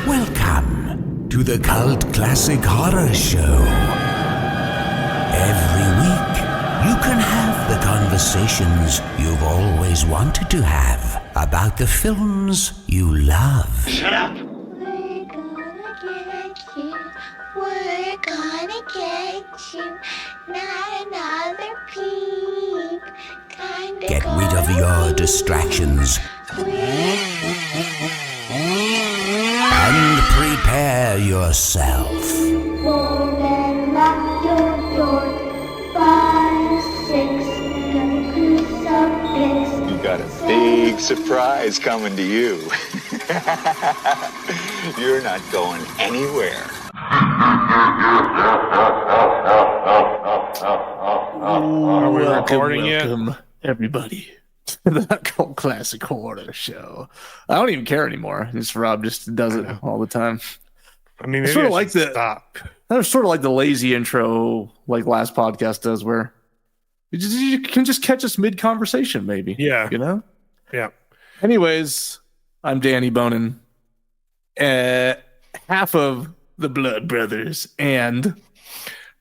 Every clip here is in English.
Welcome to the Cult Classic Horror Show. Every week, you can have the conversations you've always wanted to have about the films you love. Shut up! We're gonna get you. Not another peep. Get rid of your distractions and prepare yourself. Fold and lock your door. 5, 6, crucifix. You got a big surprise coming to you. You're not going anywhere. Are we recording yet? Welcome, everybody, to the Cult Classic Horror Show. I don't even care anymore. Rob just does it all the time. I mean, maybe Sort of I like should the- stop. That's sort of like the lazy intro, like last podcast does, where you can just catch us mid-conversation, maybe. Yeah. You know? Yeah. Anyways, I'm Danny Bonin, half of the Blood Brothers, and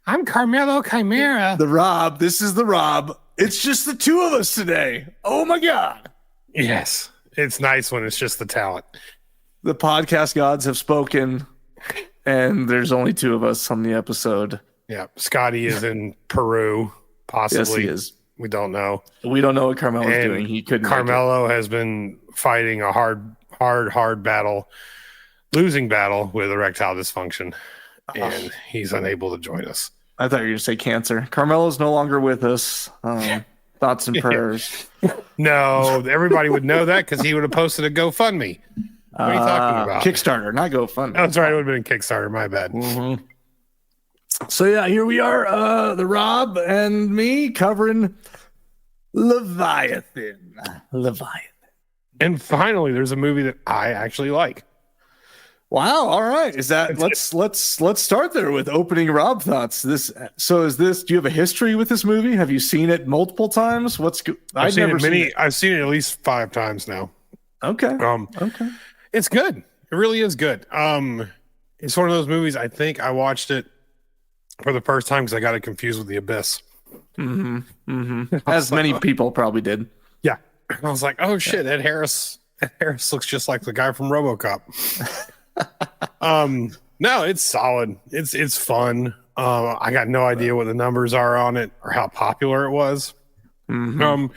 I'm Carmelo Chimera. the Rob. This is the Rob. It's just the two of us today. Oh my God. Yes. It's nice when it's just the talent. The podcast gods have spoken, and there's only two of us on the episode. Yeah. Scotty is in Peru, possibly. Yes, he is. We don't know. We don't know what Carmelo's And doing. He couldn't. Carmelo has been fighting a hard battle, losing battle with erectile dysfunction, and he's unable to join us. I thought you were going to say cancer. Carmelo's no longer with us. Thoughts and prayers. No, everybody would know that because he would have posted a GoFundMe. What are you talking about? Kickstarter, not GoFundMe. That's right. It would have been a Kickstarter. My bad. Mm-hmm. So yeah, here we are, the Rob and me covering Leviathan. And finally, there's a movie that I actually like. Wow. All right. Is that let's start there with opening Rob thoughts. Do you have a history with this movie? Have you seen it multiple times? I've seen it at least 5 times now. Okay. Okay. It's good. It really is good. It's one of those movies. I think I watched it for the first time because I got it confused with The Abyss. Mm-hmm. Mm-hmm. As many people probably did. Yeah. I was like, oh shit, Ed Harris looks just like the guy from RoboCop. No, it's solid. It's fun. I got no idea what the numbers are on it or how popular it was. Mm-hmm.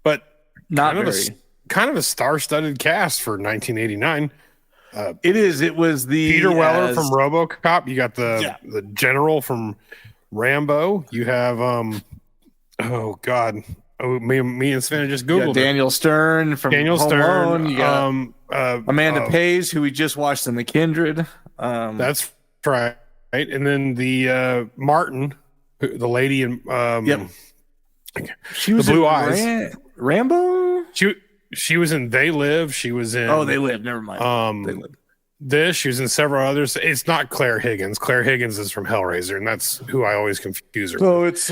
But not kind of a star-studded cast for 1989. It is. It was the Peter Weller from RoboCop. You got the general from Rambo. You have oh god. Oh, me and Sven just googled Daniel Stern from Home Alone. You got Amanda Pays, who we just watched in The Kindred. That's right. And then the Martin, the lady in she was the blue eyes. Rambo. She was in They Live. She was in They Live. Never mind. They Live. She was in several others. It's not Claire Higgins. Claire Higgins is from Hellraiser, and that's who I always confuse her. So it's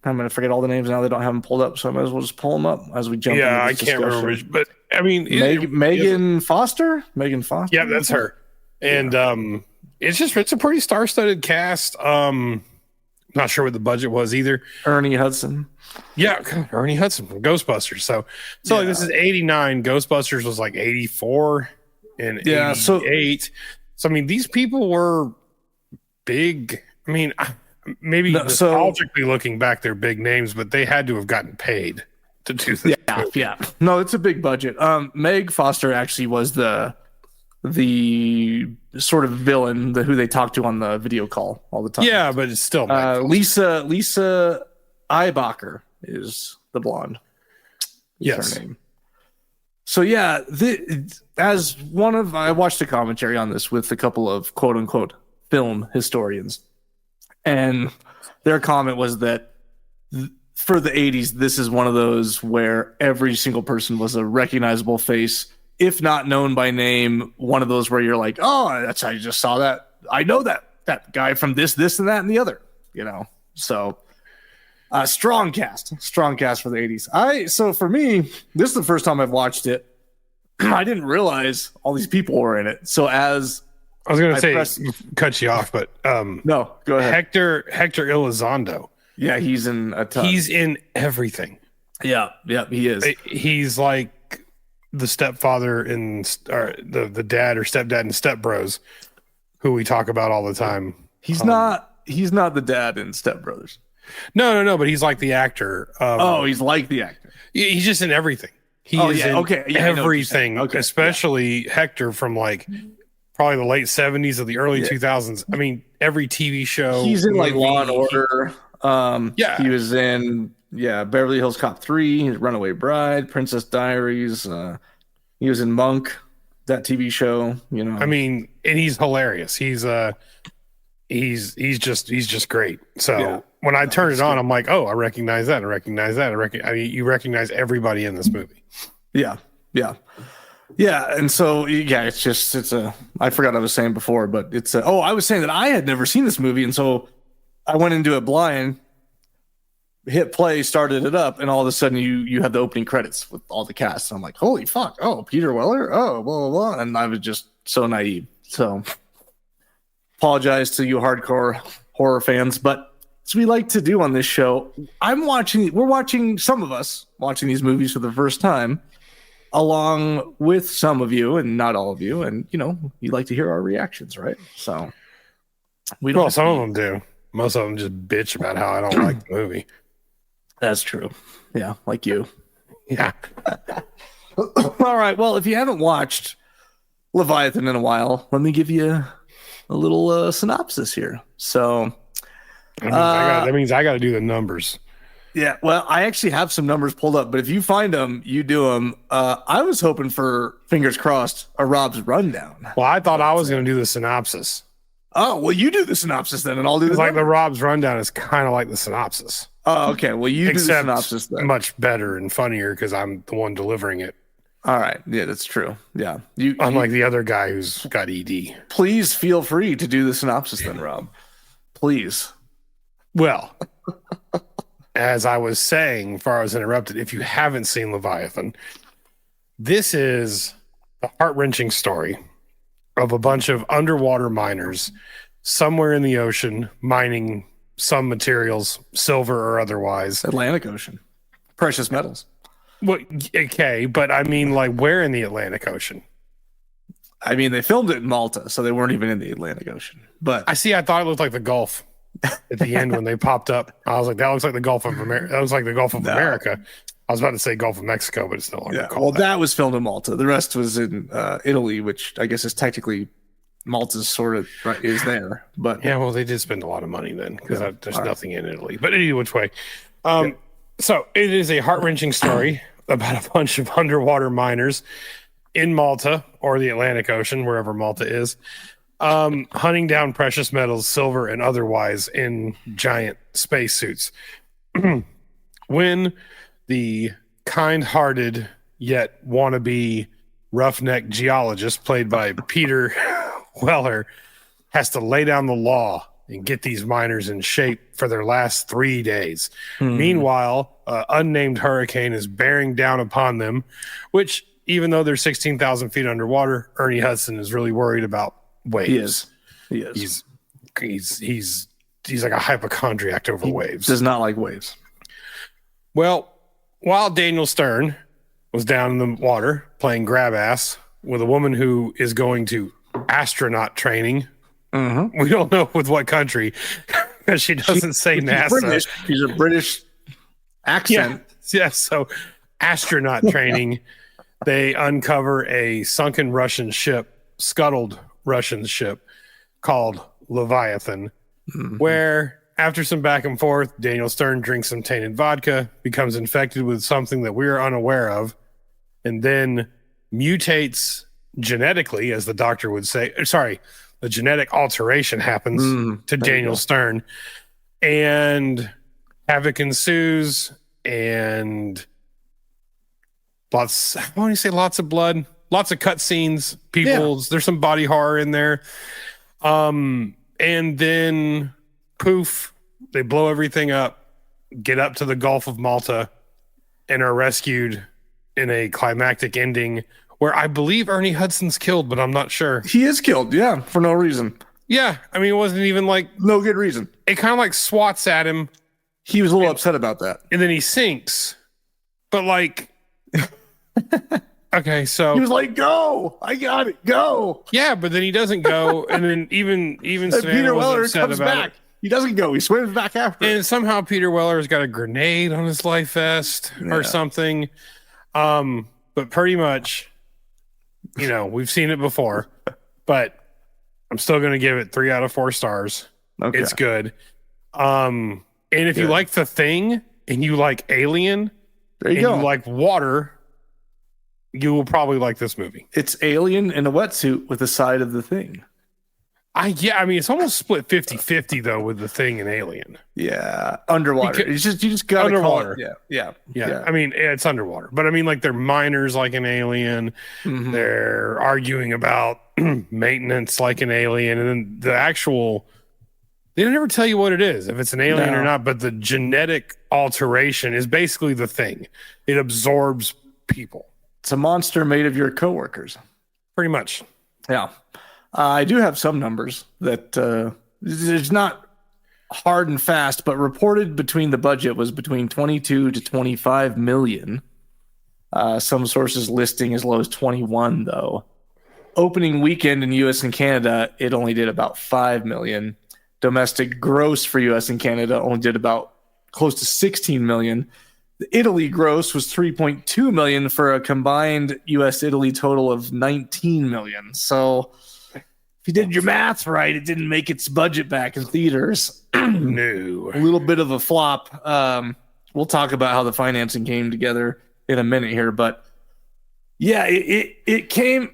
I'm going to forget all the names now. They don't have them pulled up, so I might as well just pull them up as we jump. Yeah, into this I can't remember which, but I mean, Megan Foster. Yeah, that's her. And it's a pretty star-studded cast. Not sure what the budget was either. Ernie Hudson. Yeah, Ernie Hudson from Ghostbusters. So like this is 89. Ghostbusters was like 84 and 88. So I mean, these people were big. I mean, maybe nostalgically looking back, they're big names, but they had to have gotten paid to do this. Yeah. No, it's a big budget. Meg Foster actually was the sort of villain, who they talk to on the video call all the time. Yeah, but it's still Lisa Eibacher is the blonde. Yes. Her name. So yeah, I watched a commentary on this with a couple of quote unquote film historians, and their comment was that for the 80s, this is one of those where every single person was a recognizable face, if not known by name. One of those where you're like, oh, that's how you just saw that. I know that guy from this, and that, and the other, you know? So Strong cast for the 80s. So for me, this is the first time I've watched it. I didn't realize all these people were in it. So as I was going to say, cut you off, but no, go ahead. Hector Elizondo. Yeah, he's in a ton. He's in everything. Yeah, he is. He's like the stepfather in the dad or stepdad in Step Bros, who we talk about all the time. He's not the dad in Step Brothers. No, but he's like the actor. He's like the actor. He's just in everything. He is in everything, especially Hector from like probably the late 70s or the early 2000s. I mean, every TV show. He's in like Law and Order. He was in Beverly Hills Cop 3, Runaway Bride, Princess Diaries. He was in Monk, that TV show. You know, I mean, and he's hilarious. He's just great. So when I turn it on, I'm like, oh, I recognize that. I mean, you recognize everybody in this movie. Yeah. And so, it's I forgot I was saying before, but I was saying that I had never seen this movie. And so I went into it blind, hit play, started it up, and all of a sudden you have the opening credits with all the cast. And I'm like, holy fuck. Oh, Peter Weller. Oh, blah, blah, blah. And I was just so naive. So apologize to you hardcore horror fans, but as we like to do on this show, some of us watching these movies for the first time, along with some of you and not all of you. And, you like to hear our reactions, right? So some of them do. Most of them just bitch about how I don't like the movie. That's true. Yeah, like you. Yeah. All right. Well, if you haven't watched Leviathan in a while, let me give you a little synopsis here. So that means I got to do the numbers. Yeah, well, I actually have some numbers pulled up, but if you find them, you do them. I was hoping for, fingers crossed, a Rob's rundown. Well, I thought I was going to do the synopsis. Oh, well, you do the synopsis then, and I'll do the like the Rob's rundown is kind of like the synopsis. Oh, okay. Well, you do the synopsis then. Much better and funnier because I'm the one delivering it. All right. Yeah, that's true. Yeah. Unlike the other guy who's got ED. Please feel free to do the synopsis then, Rob. Please. Well, as I was saying before I was interrupted, if you haven't seen Leviathan, this is a heart-wrenching story of a bunch of underwater miners somewhere in the ocean mining some materials, silver or otherwise. Atlantic Ocean. Precious metals. Well, okay, but I mean, like, where in the Atlantic Ocean? I mean, they filmed it in Malta, so they weren't even in the Atlantic Ocean. But I thought it looked like the Gulf at the end when they popped up. I was like, that looks like the Gulf of America. That was like the Gulf of America. I was about to say Gulf of Mexico, but it's no longer called well, that was filmed in Malta. The rest was in Italy, which I guess is technically Malta's sort of is there. But yeah, well, they did spend a lot of money then because there's nothing in Italy. But either which way. So it is a heart-wrenching story about a bunch of underwater miners in Malta or the Atlantic Ocean, wherever Malta is, hunting down precious metals, silver and otherwise, in giant spacesuits. When the kind-hearted yet wannabe roughneck geologist, played by Peter Weller, has to lay down the law and get these miners in shape for their last 3 days. Meanwhile, an unnamed hurricane is bearing down upon them, which, even though they're 16,000 feet underwater, Ernie Hudson is really worried about waves. He is. He's like a hypochondriac over waves. Does not like waves. Well, while Daniel Stern was down in the water playing grab ass with a woman who is going to astronaut training, we don't know with what country because she doesn't say NASA. She's a British accent. Yeah, so astronaut training, they uncover a sunken Russian ship, scuttled Russian ship called Leviathan, where after some back and forth, Daniel Stern drinks some tainted vodka, becomes infected with something that we're unaware of, and then mutates genetically, as the doctor would say. Sorry, the genetic alteration happens to Daniel Stern, and havoc ensues, and lots of blood, lots of cut scenes, there's some body horror in there. And then poof, they blow everything up. get up to the Gulf of Malta and are rescued in a climactic ending where I believe Ernie Hudson's killed, but I'm not sure. He is killed, yeah, for no reason. Yeah, I mean, it wasn't even like... No good reason. It kind of like swats at him. He was a little upset about that. And then he sinks. But like... Okay, so... He was like, go! I got it, go! Yeah, but then he doesn't go, and then even Peter Weller comes back. It. He doesn't go. He swims back after. And somehow Peter Weller's got a grenade on his life vest or something. But pretty much, we've seen it before. But I'm still going to give it 3 out of 4 stars. Okay. It's good. And if you like The Thing and you like Alien, there you go. You like water, you will probably like this movie. It's Alien in a wetsuit with the side of The Thing. I mean, it's almost split 50-50 though with The Thing and Alien. Yeah, underwater. You just got to call it. Yeah. I mean, it's underwater, but I mean, like they're miners like an alien. Mm-hmm. They're arguing about maintenance like an alien, and then the actual. They don't ever tell you what it is, if it's an alien or not. But the genetic alteration is basically The Thing. It absorbs people. It's a monster made of your coworkers. Pretty much. Yeah. I do have some numbers that it's not hard and fast, but reported between the budget was between 22 to 25 million. Some sources listing as low as 21, though. Opening weekend in U.S. and Canada, it only did about 5 million. Domestic gross for U.S. and Canada only did about close to 16 million. The Italy gross was 3.2 million for a combined U.S.-Italy total of 19 million. So... if you did your math right, it didn't make its budget back in theaters. No. A little bit of a flop. We'll talk about how the financing came together in a minute here. But, yeah, it came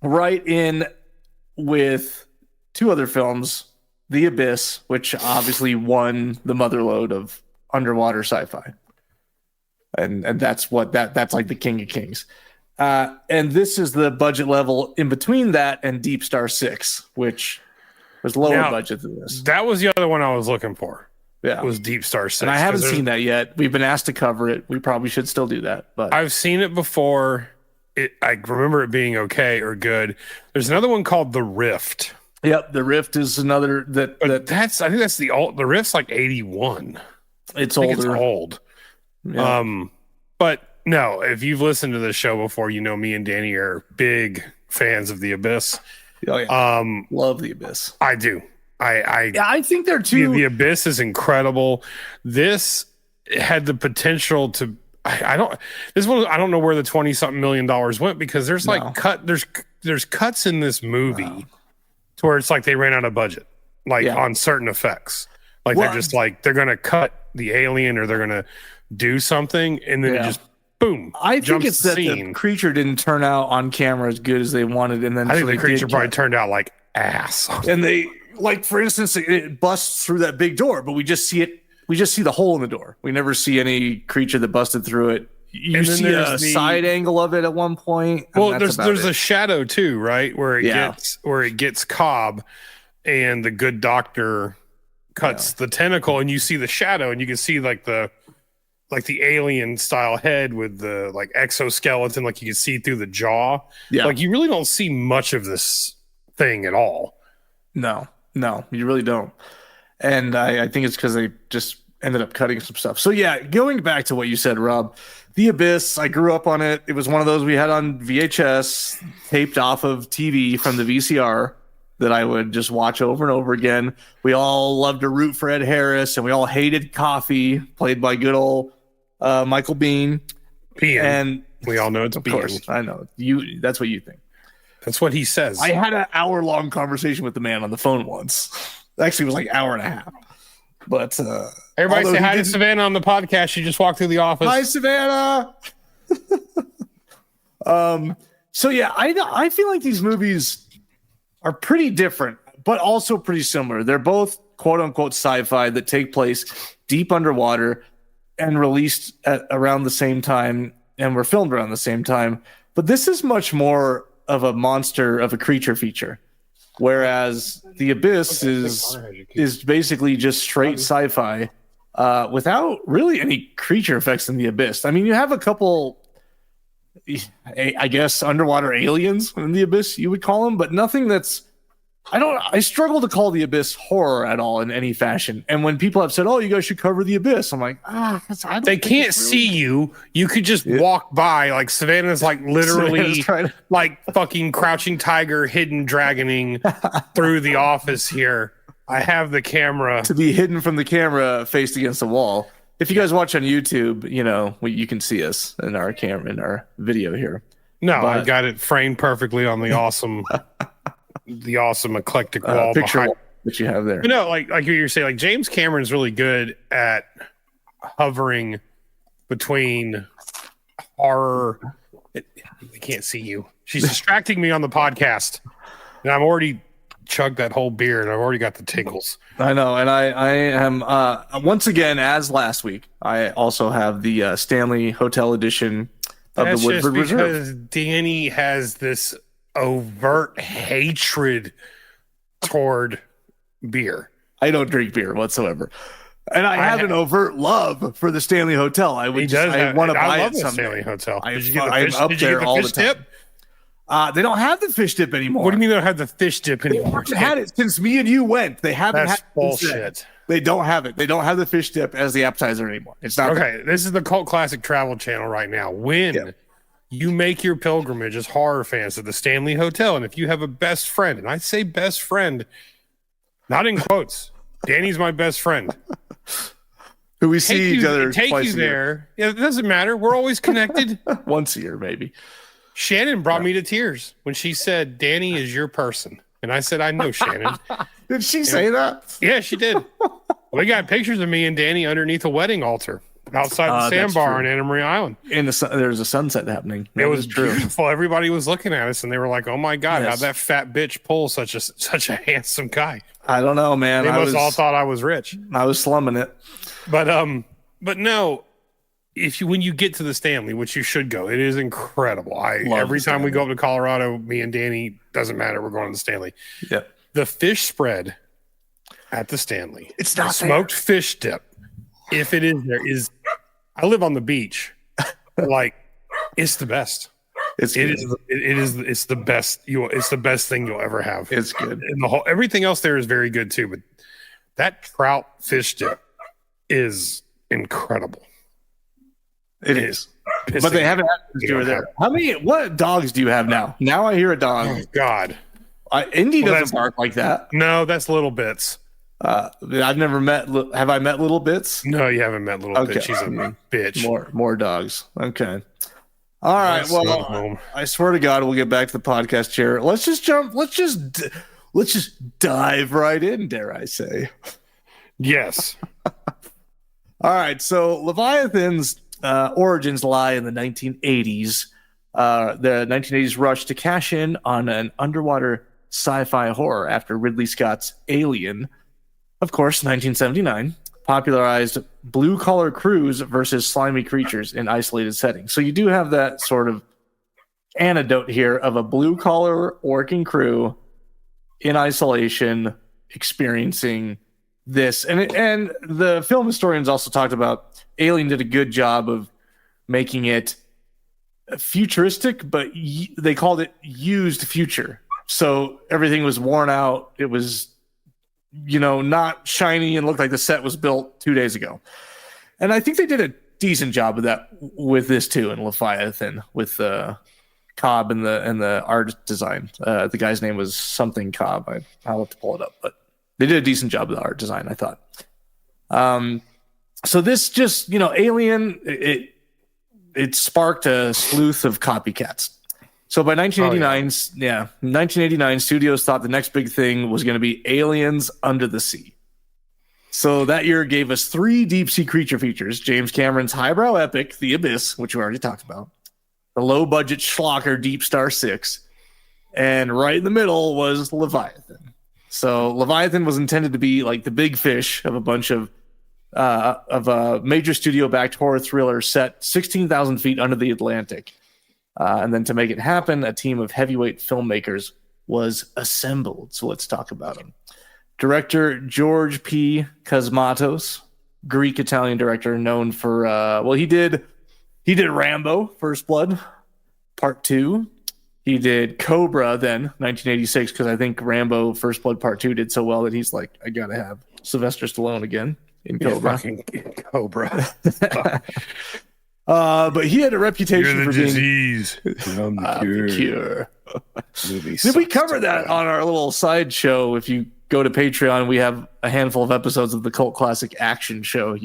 right in with 2 other films. The Abyss, which obviously won the motherlode of underwater sci-fi. And that's that's like the king of kings. And this is the budget level in between that and Deep Star 6, which was lower budget than this. That was the other one I was looking for. Yeah. It was Deep Star 6. And I haven't seen that yet. We've been asked to cover it. We probably should still do that. But I've seen it before. I remember it being okay or good. There's another one called The Rift. Yep, The Rift is another I think that's the old. The Rift's like 81. It's older. It's old. Yeah. But no, if you've listened to this show before, me and Danny are big fans of The Abyss. Oh yeah. Love The Abyss. I do. I think they're too. The Abyss is incredible. This had the potential to. I don't know where the $20-something million went, because there's there's cuts in this movie to where it's like they ran out of budget, on certain effects. They're just they're gonna cut the alien or they're gonna do something, and then it just boom. I think it's that the creature didn't turn out on camera as good as they wanted, and then I think the creature probably turned out like ass. And they for instance, it busts through that big door, but we just see it. We just see the hole in the door. We never see any creature that busted through it. You see a side angle of it at one point. Well, there's a shadow too, right? Where it gets Cobb, and the good doctor cuts the tentacle, and you see the shadow, and you can see the alien style head with the exoskeleton, you can see through the jaw. Yeah. You really don't see much of this thing at all. No, you really don't. And I think it's because they just ended up cutting some stuff. So yeah, going back to what you said, Rob, The Abyss, I grew up on it. It was one of those we had on VHS, taped off of TV from the VCR that I would just watch over and over again. We all loved to root for Ed Harris, and we all hated Coffee, played by good old Michael Biehn. And we all know it's of Biehn. Course, I know. That's what you think. That's what he says. I had an hour-long conversation with the man on the phone once. Actually, it was like an hour and a half. But everybody say hi to Savannah on the podcast. She just walked through the office. Hi, Savannah. So yeah, I feel like these movies are pretty different, but also pretty similar. They're both quote unquote sci-fi that take place deep underwater and released at around the same time, and were filmed around the same time. But this is much more of a monster of a creature feature. Whereas The Abyss is basically just straight sci-fi without really any creature effects in the abyss. I mean, you have a couple, I guess, underwater aliens in the abyss, you would call them, but nothing that's. I struggle to call the abyss horror at all in any fashion. And when people have said, "Oh, you guys should cover the abyss," I'm like, they can't see you. You could just walk by. Like Savannah's like literally like fucking crouching tiger, hidden dragoning through the office here. I have the camera to be hidden from the camera, faced against the wall. If you guys watch on YouTube, you can see us in our camera in our video here. No, I've got it framed perfectly on the awesome. The awesome eclectic wall picture that you have there. Like you're saying, like James Cameron's really good at hovering between horror. I can't see you. She's distracting me on the podcast, and I'm already chugged that whole beer, and I've already got the tinkles. I know, and I am once again, as last week, I also have the Stanley Hotel edition of the Woodford Reserve. Because Danny has this overt hatred toward beer. I don't drink beer whatsoever, and I have an overt love for the Stanley Hotel. I want to buy it someday. Stanley Hotel. Did you get the fish? Did you get the fish dip? They don't have the fish dip anymore. What do you mean they don't have the fish dip anymore? They haven't had it since me and you went. They haven't. That's had bullshit. They don't have it. They don't have the fish dip as the appetizer anymore. It's not okay. This is the Cult Classic Travel Channel right now. When you make your pilgrimage as horror fans to the Stanley Hotel, and if you have a best friend, and I say best friend, not in quotes, Danny's my best friend. Who we see each other take twice you a year. there. Yeah, it doesn't matter. We're always connected. Once a year, maybe. Shannon brought me to tears when she said, "Danny is your person," and I said, "I know Shannon." Did she say that? Yeah, she did. We got pictures of me and Danny underneath a wedding altar outside the sandbar on Anna Maria Island. And there's a sunset happening. It was true. Beautiful. Everybody was looking at us and they were like, "Oh my God, how'd that fat bitch pull such a handsome guy?" I don't know, man. They must all thought I was rich. I was slumming it. But no, when you get to the Stanley, which you should go, it is incredible. Every time we go up to Colorado, me and Danny, doesn't matter, we're going to the Stanley. Yeah. The fish spread at the Stanley. It's not smoked fish dip. If it is there is, I live on the beach. Like, it's the best. It's the best. It's the best thing you'll ever have. It's good. And everything else there is very good too. But that trout fish dip is incredible. It is. But they haven't had to there. What dogs do you have now? Now I hear a dog. Oh God. Indy doesn't bark like that. No, that's Little Bits. I've never met. Have I met Little Bits? No, you haven't met Little Bits. She's a bitch. More dogs. Okay. All right. Well, I swear to God, we'll get back to the podcast here. Let's just jump. Let's just dive right in. Dare I say? Yes. All right. So Leviathan's origins lie in the 1980s. The 1980s rush to cash in on an underwater sci-fi horror after Ridley Scott's Alien, of course, 1979, popularized blue-collar crews versus slimy creatures in isolated settings. So you do have that sort of anecdote here of a blue-collar working crew in isolation experiencing this. And the film historians also talked about Alien did a good job of making it futuristic, but they called it used future. So everything was worn out. It was, not shiny and looked like the set was built 2 days ago. And I think they did a decent job of that with this too in Leviathan with Cobb and the art design. The guy's name was something Cobb. I'll have to pull it up, but they did a decent job of the art design, I thought. So this just, Alien, it sparked a sleuth of copycats. So by 1989, studios thought the next big thing was going to be Aliens Under the Sea. So that year gave us 3 deep sea creature features: James Cameron's highbrow epic, The Abyss, which we already talked about, the low-budget schlocker Deep Star 6, and right in the middle was Leviathan. So Leviathan was intended to be like the big fish of a bunch of a major studio-backed horror thriller set 16,000 feet under the Atlantic. And then to make it happen, a team of heavyweight filmmakers was assembled. So let's talk about them. Director George P. Cosmatos, Greek-Italian director known for he did Rambo: First Blood Part 2. He did Cobra then 1986 because I think Rambo: First Blood Part 2 did so well that he's like, I gotta have Sylvester Stallone again in Cobra. Fucking Cobra. But he had a reputation for disease. being the cure. Did we cover that on our little side show? If you go to Patreon, we have a handful of episodes of the Cult Classic Action Show.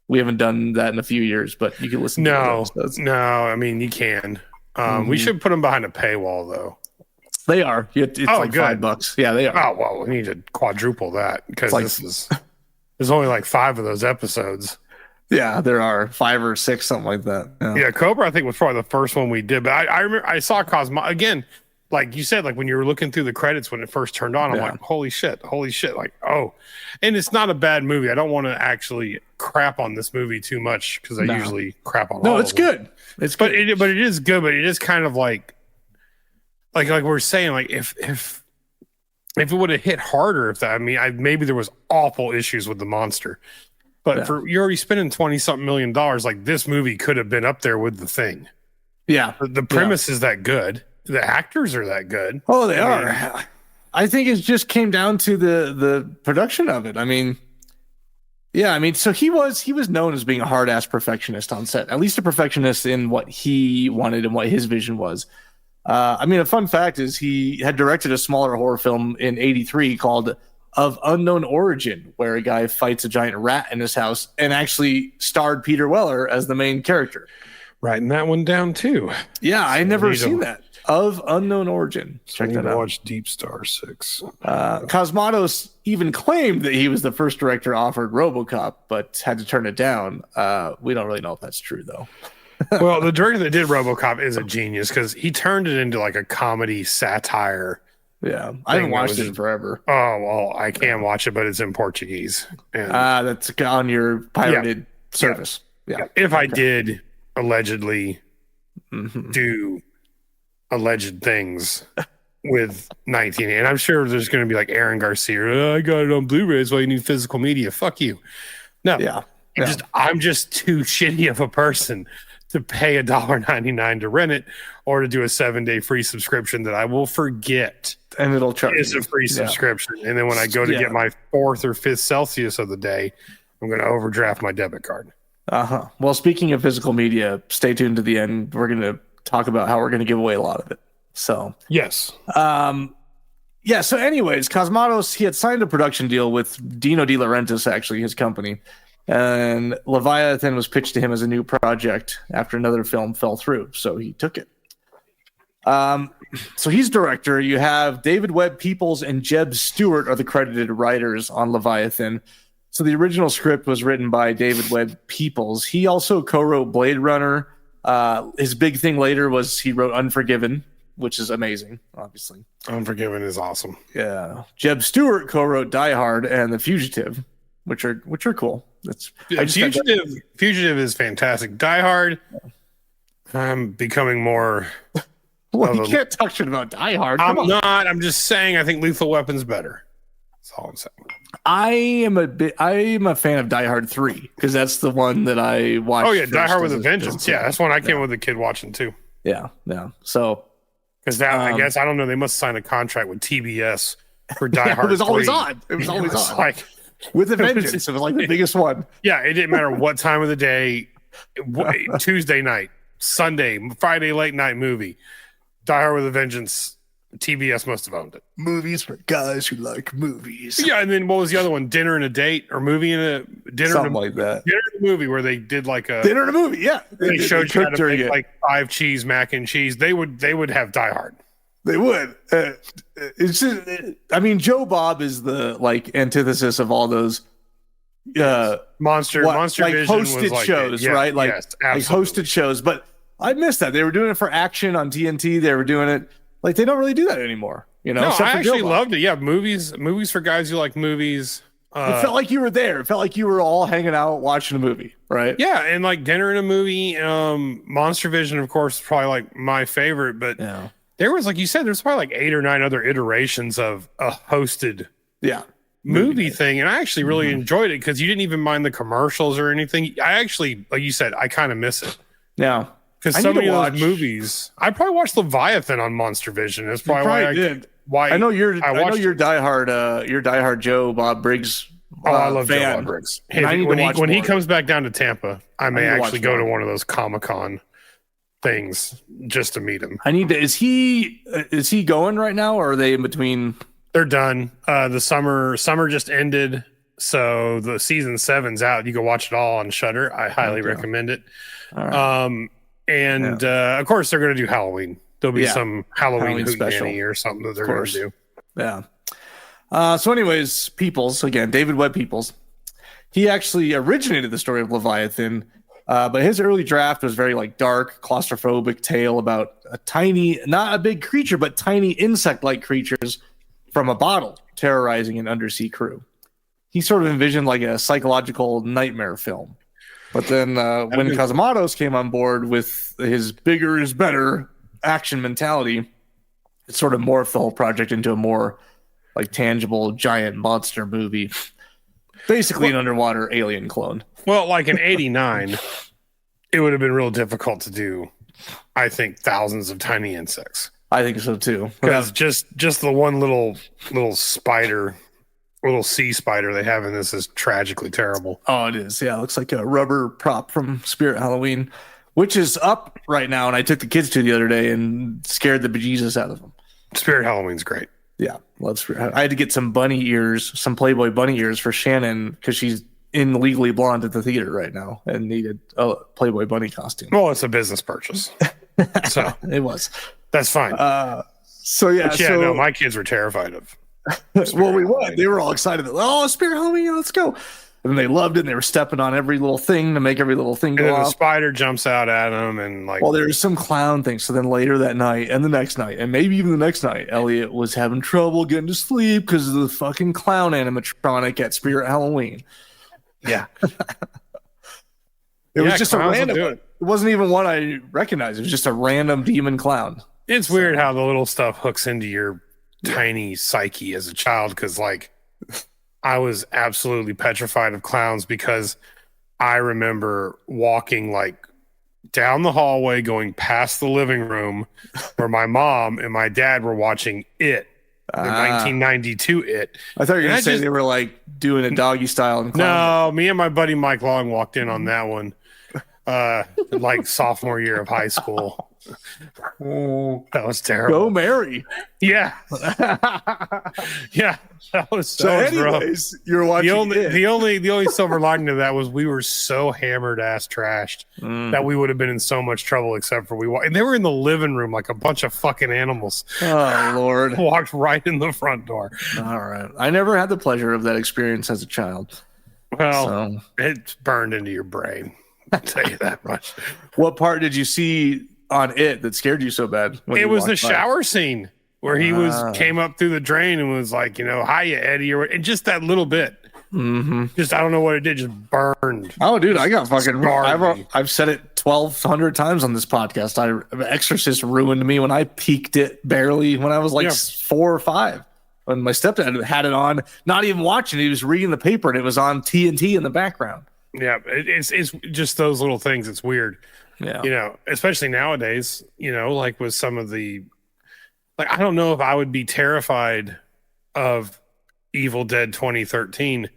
We haven't done that in a few years, but you can listen to those. No, I mean, you can. We should put them behind a paywall, though. They are. It's like good. $5. Yeah, they are. Oh, well, we need to quadruple that because there's only like 5 of those episodes. Yeah, there are 5 or 6, something like that. Yeah, Cobra, I think, was probably the first one we did. But I remember I saw Cosmatos again, like you said, like when you were looking through the credits when it first turned on, I'm like, holy shit. Like, oh. And it's not a bad movie. I don't want to actually crap on this movie too much because I usually crap on all it's of them. good. It's good. But it is good, but it is kind of like we're saying, like if it would have hit harder, maybe there was awful issues with the monster. But you're already spending $20-something million. Like this movie could have been up there with The Thing. Yeah. The premise is that good. The actors are that good. Oh, they are. I think it just came down to the production of it. So he was known as being a hard ass perfectionist on set, at least a perfectionist in what he wanted and what his vision was. A fun fact is he had directed a smaller horror film in '83 called Of Unknown Origin, where a guy fights a giant rat in his house and actually starred Peter Weller as the main character. Writing that one down too. Yeah, I never seen that. Of Unknown Origin. Check that out. Watch Deep Star 6. Cosmatos even claimed that he was the first director offered RoboCop, but had to turn it down. We don't really know if that's true, though. Well, the director that did RoboCop is a genius because he turned it into like a comedy satire. Yeah, I haven't watched it in forever. Oh, well, I can watch it, but it's in Portuguese. That's on your pirated service. Yeah. If I did allegedly do alleged things with 19, and I'm sure there's going to be like Aaron Garcia. I got it on Blu-ray. That's why you need physical media. Fuck you. No, I'm just too shitty of a person to pay $1.99 to rent it or to do a 7-day free subscription that I will forget. And it'll charge. It's a free subscription. And then when I go to get my 4th or 5th Celsius of the day, I'm going to overdraft my debit card. Well, speaking of physical media, stay tuned to the end. We're going to talk about how we're going to give away a lot of it. So, yes. So anyways, Cosmatos, he had signed a production deal with Dino De Laurentiis, actually, his company. And Leviathan was pitched to him as a new project after another film fell through. So he took it. So he's director. You have David Webb Peoples and Jeb Stewart are the credited writers on Leviathan. So the original script was written by David Webb Peoples. He also co-wrote Blade Runner. His big thing later was he wrote Unforgiven, which is amazing, obviously. Unforgiven is awesome. Yeah. Jeb Stewart co-wrote Die Hard and The Fugitive, which are cool. Fugitive is fantastic. Die Hard, I'm becoming more... Well, you can't talk shit about Die Hard. I'm not. I'm just saying I think Lethal Weapon's better. That's all I'm saying. I am a fan of Die Hard 3 because that's the one that I watched. Oh yeah, Die Hard with a Vengeance. Yeah, that's one I came with the kid watching too. Yeah. So because I guess I don't know. They must sign a contract with TBS for Die Hard. It was 3. always on. It was always on. Like with a Vengeance. It was like the biggest one. Yeah, it didn't matter what time of the day. Tuesday night, Sunday, Friday late night movie. Die Hard with a Vengeance, TBS must have owned it. Movies for guys who like movies. Yeah, and then what was the other one? Dinner and a Date or movie and a dinner? Something like that. Dinner and a movie where they did like a dinner and a movie. Yeah, they showed you how to make like 5 cheese mac and cheese. They would have Die Hard. They would. It's just, Joe Bob is the like antithesis of all those Monster like Vision hosted was like shows, right? Like, yes, like hosted shows, but. I missed that. They were doing it for action on TNT. They were doing it like they don't really do that anymore. You know, no, I actually loved it. Yeah, movies for guys who like movies. It felt like you were there. It felt like you were all hanging out watching a movie, right? Yeah, and like dinner and a movie. Monster Vision, of course, is probably like my favorite. But there was, like you said, there's probably like 8 or 9 other iterations of a hosted movie thing, and I actually really enjoyed it because you didn't even mind the commercials or anything. I actually, like you said, I kind of miss it. Yeah. Because so many of those movies, I probably watched Leviathan on Monster Vision. That's probably why I did. Why I know you're diehard Joe Bob Briggs. I love fan. Joe Bob Briggs. When he comes back down to Tampa, I may actually go to one of those Comic-Con things just to meet him. Is he going right now, or are they in between? They're done. The summer just ended, so the season 7's out. You can watch it all on Shudder. I highly recommend it. All right. Of course, they're going to do Halloween. There'll be some Halloween special or something that they're going to do. Yeah. So anyways, Peoples, again, David Webb Peoples, he actually originated the story of Leviathan, but his early draft was very like dark, claustrophobic tale about a tiny, not a big creature, but tiny insect-like creatures from a bottle terrorizing an undersea crew. He sort of envisioned like a psychological nightmare film. But then when Cosmatos came on board with his bigger is better action mentality, it sort of morphed the whole project into a more like tangible giant monster movie. Basically an underwater alien clone. Well, like in 89, it would have been real difficult to do, I think, thousands of tiny insects. I think so too. Because just the one little spider, little sea spider they have in this is tragically terrible. Oh, it is. Yeah, it looks like a rubber prop from Spirit Halloween, which is up right now. And I took the kids to the other day and scared the bejesus out of them. Spirit Halloween's great. Yeah, I had to get some bunny ears, some Playboy bunny ears for Shannon because she's in Legally Blonde at the theater right now and needed a Playboy bunny costume. Well, it's a business purchase, so it was. That's fine. No, my kids were terrified of. Well, we won. They were all excited. Oh, Spirit Halloween, let's go! And they loved it. And they were stepping on every little thing to make every little thing go off. The spider jumps out at them, and like. Well, there's some clown thing. So then later that night, and the next night, and maybe even the next night, Elliot was having trouble getting to sleep because of the fucking clown animatronic at Spirit Halloween. Yeah. It was just a random. It wasn't even one I recognized. It was just a random demon clown. It's weird how the little stuff hooks into your tiny psyche as a child, because like I was absolutely petrified of clowns because I remember walking like down the hallway going past the living room where my mom and my dad were watching It, the 1992 It. I thought you were going to say they were like doing a doggy style. And no, me and my buddy Mike Long walked in on that one like sophomore year of high school. That was terrible. Go Mary. Yeah. Yeah. That was anyways, rough. You're watching the only silver lining to that was we were so hammered ass trashed that we would have been in so much trouble except for and they were in the living room like a bunch of fucking animals. Oh Lord. Walked right in the front door. All right. I never had the pleasure of that experience as a child. Well, it's burned into your brain. I'll tell you that much. What part did you see on It that scared you so bad? It was the shower scene where he came up through the drain and was like, hiya, Eddie, and just that little bit. Mm-hmm. Just I don't know what it did, just burned. Oh, dude, I got fucking. I've said it 1,200 times on this podcast. Exorcist ruined me when I peeked it barely when I was like 4 or 5. When my stepdad had it on, not even watching, he was reading the paper and it was on TNT in the background. Yeah, it's just those little things. It's weird. Yeah. Especially nowadays, like with some of the, like, I don't know if I would be terrified of Evil Dead 2013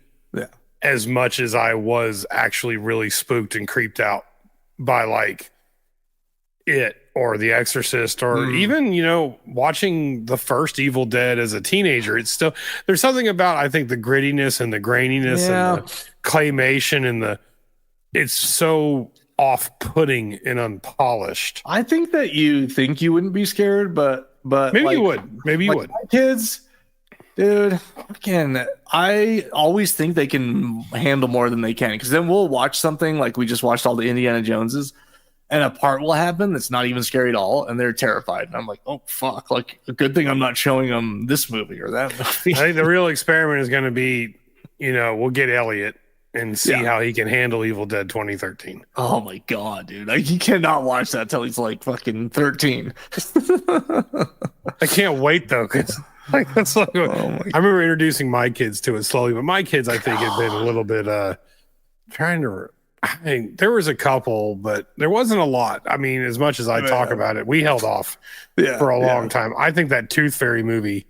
as much as I was actually really spooked and creeped out by like It or The Exorcist or even, watching the first Evil Dead as a teenager. It's still, there's something about, I think, the grittiness and the graininess and the claymation and it's so off-putting and unpolished. I think that you think you wouldn't be scared, but maybe you would. Maybe you would. My kids, dude, I always think they can handle more than they can, because then we'll watch something like we just watched all the Indiana Joneses, and a part will happen that's not even scary at all, and they're terrified. And I'm like, oh fuck! Like, a good thing I'm not showing them this movie or that movie. I think the real experiment is going to be, we'll get Elliot and see how he can handle Evil Dead 2013. Oh my god, dude! Like, he cannot watch that till he's like fucking 13. I can't wait though, because Like that's like I remember introducing my kids to it slowly, but my kids I think had been a little bit trying to. I mean, there was a couple, but there wasn't a lot. I mean, as much as I talk about it, we held off for a long time. I think that Tooth Fairy movie,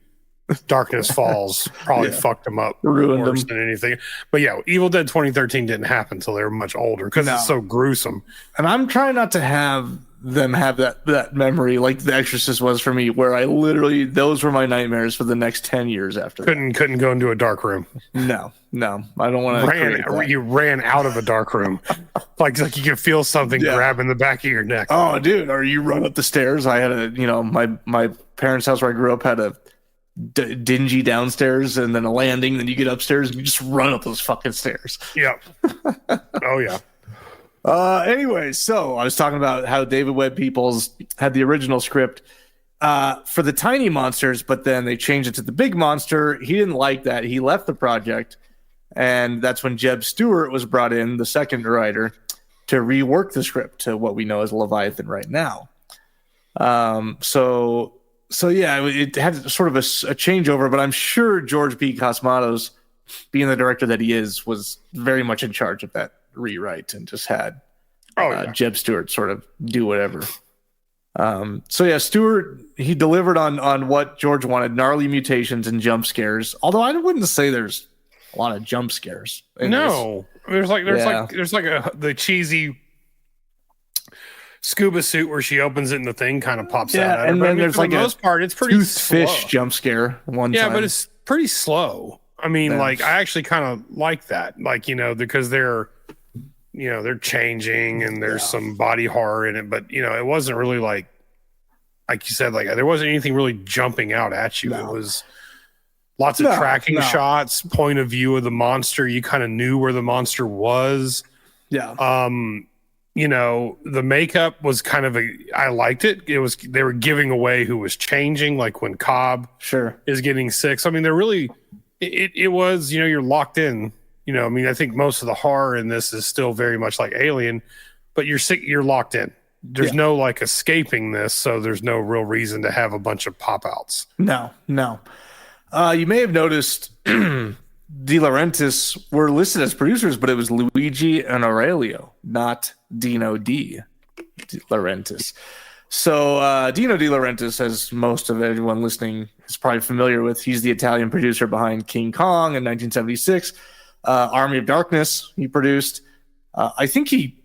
Darkness Falls, probably fucked them up Ruined worse them. than anything. But yeah, Evil Dead 2013 didn't happen until they were much older because it's so gruesome. And I'm trying not to have them have that memory like The Exorcist was for me, where I literally, those were my nightmares for the next 10 years after that. Couldn't go into a dark room. No, I don't want to. You ran out of a dark room. like you could feel something grabbing the back of your neck. Oh, dude, or you run up the stairs. I had my parents' house where I grew up had a dingy downstairs and then a landing. Then you get upstairs and you just run up those fucking stairs. Yeah. Oh yeah. Anyway, so I was talking about how David Webb Peoples had the original script for the tiny monsters, but then they changed it to the big monster. He didn't like that. He left the project, and that's when Jeb Stewart was brought in, the second writer, to rework the script to what we know as Leviathan right now. So yeah, it had sort of a changeover, but I'm sure George P. Cosmatos, being the director that he is, was very much in charge of that rewrite and just had Jeb Stewart sort of do whatever. So yeah, Stewart, he delivered on what George wanted: gnarly mutations and jump scares. Although I wouldn't say there's a lot of jump scares. No, there's the cheesy scuba suit where she opens it and the thing kind of pops out. At and her. then there's for the most part, it's pretty toothfish slow. Jump scare one time. Yeah, but it's pretty slow. I mean, I actually kind of like that, because they're changing and there's some body horror in it, but it wasn't really like you said, there wasn't anything really jumping out at you. No. It was lots of tracking shots, point of view of the monster. You kind of knew where the monster was. Yeah. The makeup was kind of I liked it. They were giving away who was changing, like when Cobb is getting sick. So, I mean, they're really, it was, you're locked in. I think most of the horror in this is still very much like Alien, but you're locked in. There's no escaping this, so there's no real reason to have a bunch of pop outs. No. You may have noticed De Laurentiis were listed as producers, but it was Luigi and Aurelio, not Dino De Laurentiis. So Dino De Laurentiis, as most of everyone listening is probably familiar with, he's the Italian producer behind King Kong in 1976. Army of Darkness he produced. I think he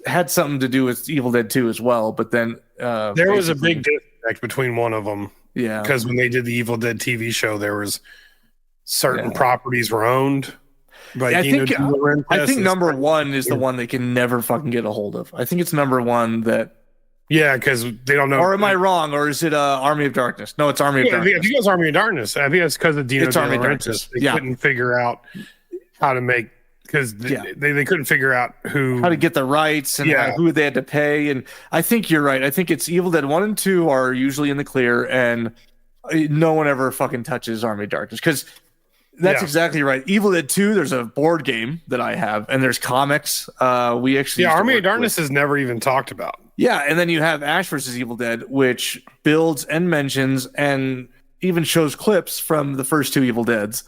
had something to do with Evil Dead 2 as well, but then there was a big disconnect between one of them. Yeah, because when they did the Evil Dead TV show, there was certain properties were owned. But I think number one is the one they can never fucking get a hold of. I think it's number one that. Yeah, because they don't know. Or am I wrong? Or is it Army of Darkness? No, it's Army of Darkness. I think it was Army of Darkness. I think it's because of Dino De Laurentiis. They couldn't figure out how to make, because they couldn't figure out how to get the rights and who they had to pay. And I think you're right. I think it's Evil Dead 1 and 2 are usually in the clear, and no one ever fucking touches Army of Darkness, because that's exactly right. Evil Dead 2, there's a board game that I have, and there's comics. We actually Army of Darkness is never even talked about. Yeah, and then you have Ash vs. Evil Dead, which builds and mentions and even shows clips from the first two Evil Deads.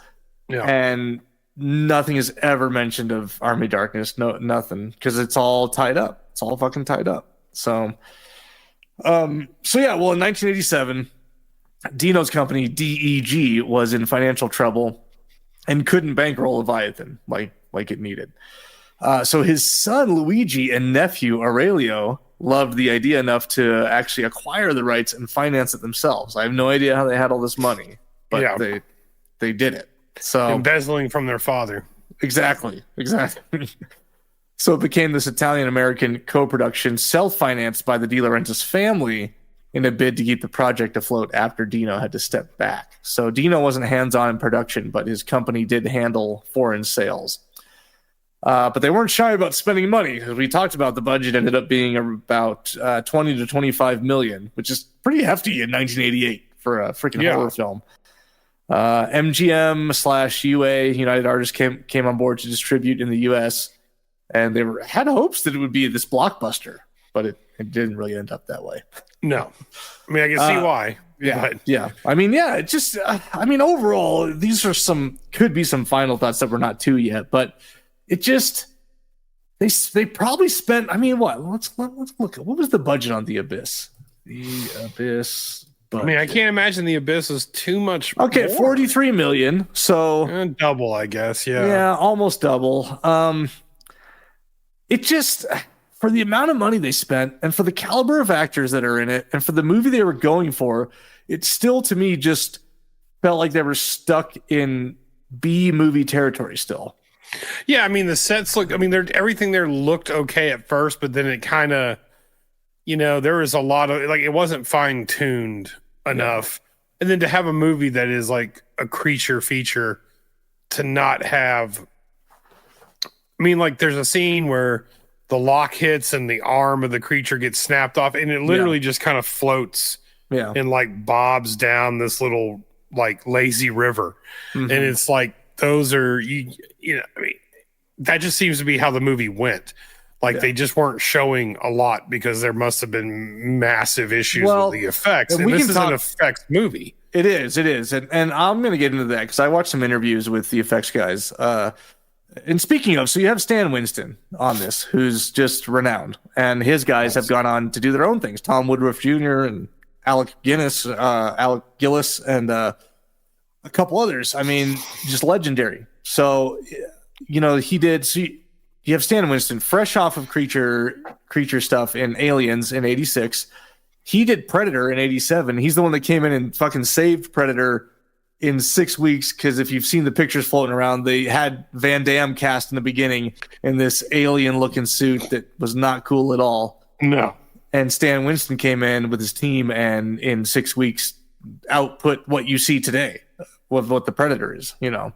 Yeah. And nothing is ever mentioned of Army of Darkness. No, nothing, because it's all tied up. It's all fucking tied up. So in 1987, Dino's company, DEG, was in financial trouble and couldn't bankroll Leviathan like it needed. So his son Luigi and nephew Aurelio loved the idea enough to actually acquire the rights and finance it themselves. I have no idea how they had all this money, but they did it. So embezzling from their father. Exactly. So it became this Italian-American co-production, self-financed by the De Laurentiis family in a bid to keep the project afloat after Dino had to step back. So Dino wasn't hands-on in production, but his company did handle foreign sales. But they weren't shy about spending money. As we talked about, the budget ended up being about 20 to 25 million, which is pretty hefty in 1988 for a freaking horror film. MGM/UA, United Artists, came on board to distribute in the U.S., and they had hopes that it would be this blockbuster. but it didn't really end up that way. No, I mean I can see why. Yeah. I mean, it just. I mean, overall, these are could be some final thoughts that we're not to yet, but it just they probably spent. I mean, what? Let's look at what was the budget on The Abyss. The Abyss. Budget. I mean, I can't imagine The Abyss is too much. Okay, more. 43 million. So double, I guess. Yeah, almost double. It just. For the amount of money they spent and for the caliber of actors that are in it and for the movie they were going for, it still to me just felt like they were stuck in B movie territory still. Yeah, I mean the sets look. I mean, everything there looked okay at first, but then it kind of, there was a lot of it wasn't fine tuned enough. And then to have a movie that is like a creature feature, to not have. I mean, like there's a scene where the lock hits and the arm of the creature gets snapped off, and it literally just kind of floats and like bobs down this little like lazy river. Mm-hmm. And it's like those are I mean, that just seems to be how the movie went. Like they just weren't showing a lot because there must have been massive issues with the effects. And this is an effects movie. It is. And I'm going to get into that because I watched some interviews with the effects guys. And speaking of, so you have Stan Winston on this, who's just renowned, and his guys have gone on to do their own things. Tom Woodruff Jr. and Alec Gillis, and a couple others. I mean, just legendary. So, he did. So you have Stan Winston, fresh off of creature stuff in Aliens in '86. He did Predator in '87. He's the one that came in and fucking saved Predator in 6 weeks, because if you've seen the pictures floating around, they had Van Damme cast in the beginning in this alien-looking suit that was not cool at all. No. And Stan Winston came in with his team and in 6 weeks output what you see today with what the Predator is, and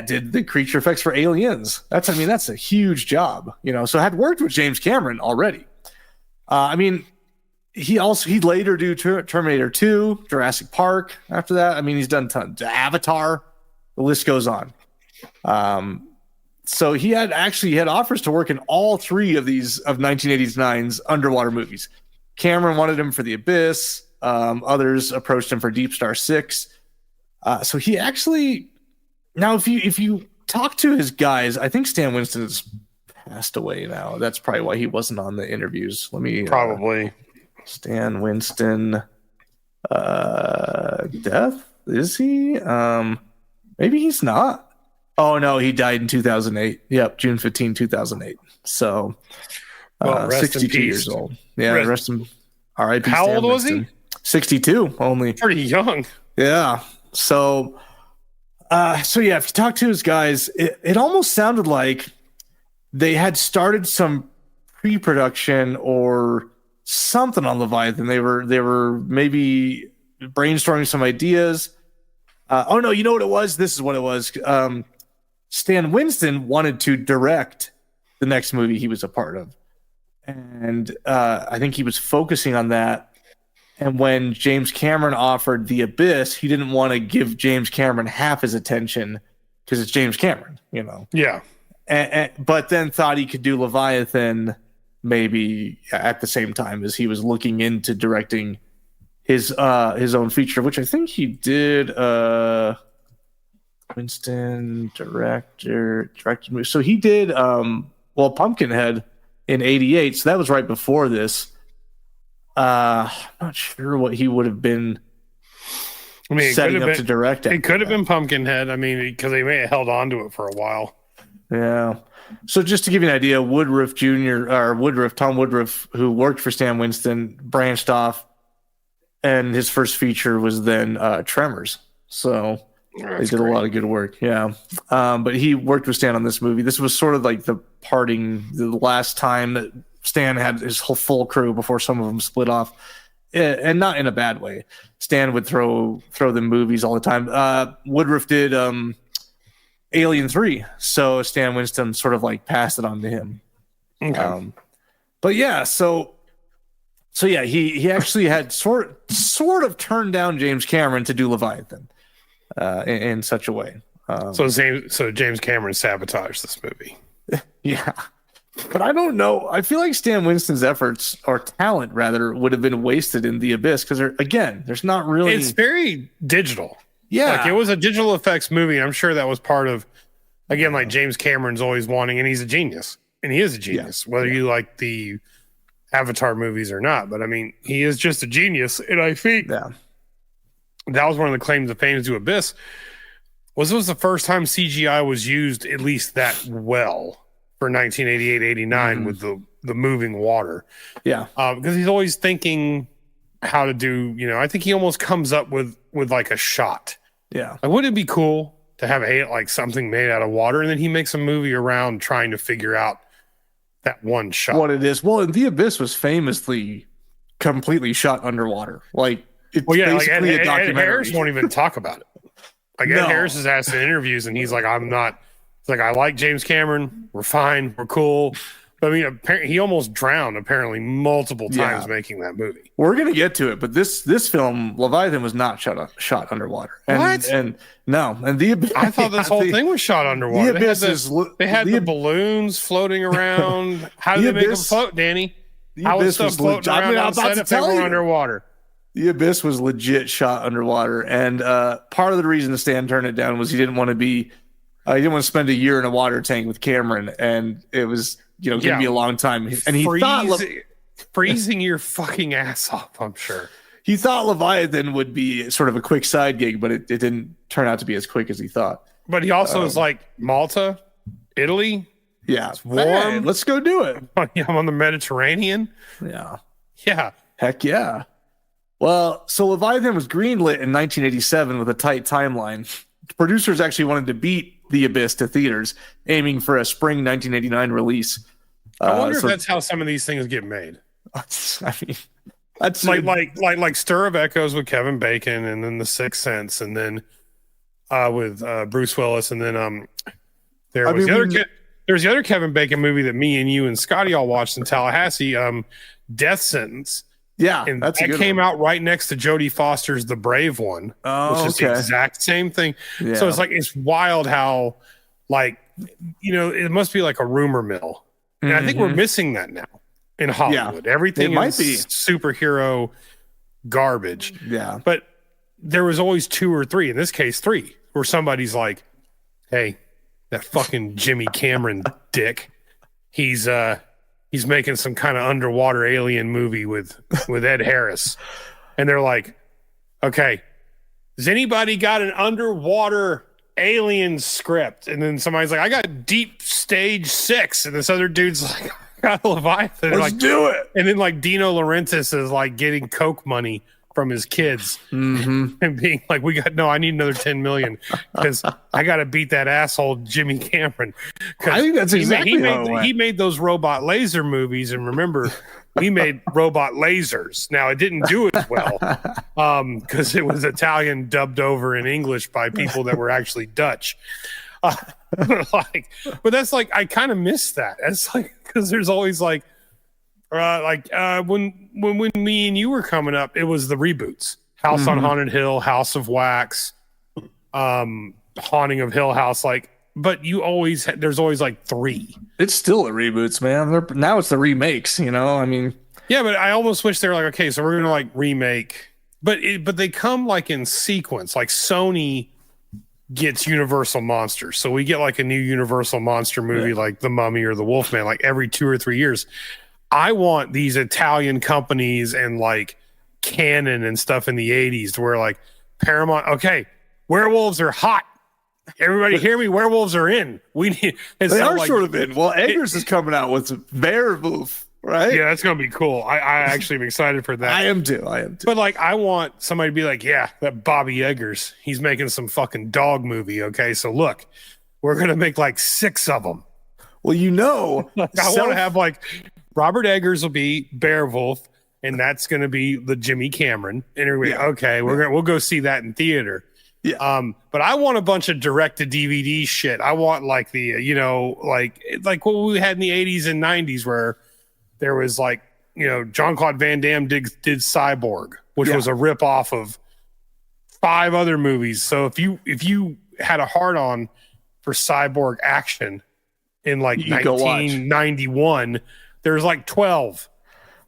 did the creature effects for Aliens. That's a huge job, so had worked with James Cameron already. He later do Terminator 2, Jurassic Park. After that, I mean, he's done tons. Avatar. The list goes on. So he had offers to work in all three of 1989's underwater movies. Cameron wanted him for The Abyss. Others approached him for Deep Star 6. So he actually now, if you talk to his guys, I think Stan Winston has passed away now. That's probably why he wasn't on the interviews. Let me probably. Stan Winston, death? Is he? Maybe he's not. Oh, no, he died in 2008. Yep, June 15, 2008. So, 62 years old. Yeah, rest in R.I.P. How Stan old was Winston. he? 62 only. Pretty young. Yeah. So if you talk to his guys, it almost sounded like they had started some pre-production or something on Leviathan. They were maybe brainstorming some ideas. No, you know what it was? This is what it was. Stan Winston wanted to direct the next movie he was a part of. And I think he was focusing on that. And when James Cameron offered The Abyss, he didn't want to give James Cameron half his attention because it's James Cameron, Yeah. But then thought he could do Leviathan maybe at the same time as he was looking into directing his own feature, which I think he did. Winston directed movie. So he did Pumpkinhead in '88. So that was right before this. I'm not sure what he would have been setting up to direct. It could have been Pumpkinhead. I mean, because they may have held on to it for a while. Yeah. So just to give you an idea, Tom Woodruff, who worked for Stan Winston, branched off, and his first feature was then Tremors. So they did a lot of good work. Yeah. But he worked with Stan on this movie. This was sort of like the last time that Stan had his whole full crew before some of them split off, and not in a bad way. Stan would throw them movies all the time. Woodruff did Alien 3, so Stan Winston sort of like passed it on to him. Okay. But yeah, so yeah, he actually had sort of turned down James Cameron to do Leviathan in such a way. So James Cameron sabotaged this movie. Yeah. But I don't know. I feel like Stan Winston's efforts, or talent rather, would have been wasted in The Abyss because, there's not really. It's very digital. Yeah. Like, it was a digital effects movie. And I'm sure that was part of, again, like James Cameron's always wanting, and he's a genius. And he is a genius, whether you like the Avatar movies or not. But I mean, he is just a genius. And I think that was one of the claims of fame to Abyss. It was the first time CGI was used at least that well for 1988, 89 with the moving water. Yeah. Because he's always thinking how to do, I think he almost comes up with like a shot. Yeah. Like, wouldn't it be cool to have like something made out of water? And then he makes a movie around trying to figure out that one shot. What it is. Well, and The Abyss was famously completely shot underwater. Like, it's basically a documentary. Ed Harris won't even talk about it. Like, Ed Harris is asked in interviews, and he's like, I'm not. It's like, I like James Cameron. We're fine. We're cool. But I mean, apparently, he almost drowned apparently multiple times making that movie. We're gonna get to it, but this film, Leviathan, was not shot underwater. What? And The Abyss. I thought this whole thing was shot underwater. The Abyss they had the balloons floating around. How did they make them float, Danny? How was stuff floating around on set if they were underwater? The Abyss was legit shot underwater, and part of the reason Stan turned it down was he didn't want to spend a year in a water tank with Cameron, and it was going to be a long time. And he thought freezing your fucking ass off. I'm sure he thought Leviathan would be sort of a quick side gig, but it didn't turn out to be as quick as he thought. But he also was like, Malta, Italy. Yeah, it's warm. Man, let's go do it. I'm on the Mediterranean. Yeah. Heck yeah. Well, so Leviathan was greenlit in 1987 with a tight timeline. Producers actually wanted to beat The Abyss to theaters, aiming for a spring 1989 release. I wonder if that's how some of these things get made. I mean, that's like Stir of Echoes with Kevin Bacon, and then The Sixth Sense, and then with Bruce Willis, and then there's the other Kevin Bacon movie that me and you and Scotty all watched in Tallahassee, Death Sentence. Yeah, and that came out right next to Jodie Foster's The Brave one, which is the exact same thing. Yeah. So it's wild how, it must be like a rumor mill. And I think we're missing that now in Hollywood. Yeah. Everything is superhero garbage. Yeah. But there was always 2 or 3, in this case 3, where somebody's like, hey, that fucking Jimmy Cameron dick, he's making some kind of underwater alien movie with Ed Harris. And they're like, okay, has anybody got an underwater alien script? And then somebody's like, I got Deep Stage 6. And this other dude's like, I got Leviathan. Let's do it. And then Dino Laurentiis is like getting Coke money from his kids and being like, I need another 10 million because I got to beat that asshole Jimmy Cameron. I think that's exactly he made those robot laser movies, and remember, we made robot lasers. Now, it didn't do as well because it was Italian dubbed over in English by people that were actually Dutch. But that's I kind of miss that. It's because there's always when me and you were coming up, it was the reboots: House on Haunted Hill, House of Wax, Haunting of Hill House. But there's always 3. It's still the reboots, man. Now it's the remakes. I mean, yeah. But I almost wish they were okay, so we're gonna remake. But they come in sequence. Sony gets Universal monsters, so we get a new Universal monster movie like The Mummy or The Wolfman every 2 or 3 years. I want these Italian companies and Canon and stuff in the 80s to where Paramount, okay, werewolves are hot. Everybody hear me, werewolves are in. We need they are sort of in. Well, Eggers is coming out with Werewolf, right? Yeah, that's gonna be cool. I actually am excited for that. I am too. But I want somebody to be yeah, that Bobby Eggers, he's making some fucking dog movie. Okay, so look, we're gonna make 6 of them. Well, I want to have Robert Eggers will be Beowulf, and that's going to be the Jimmy Cameron. And okay, we'll go see that in theater. Yeah. But I want a bunch of direct to DVD shit. I want like what we had in the 80s and 90s where there was Jean-Claude Van Damme did Cyborg, which was a rip off of 5 other movies. So if you had a hard on for cyborg action, in like You go watch. 1991. There's like 12.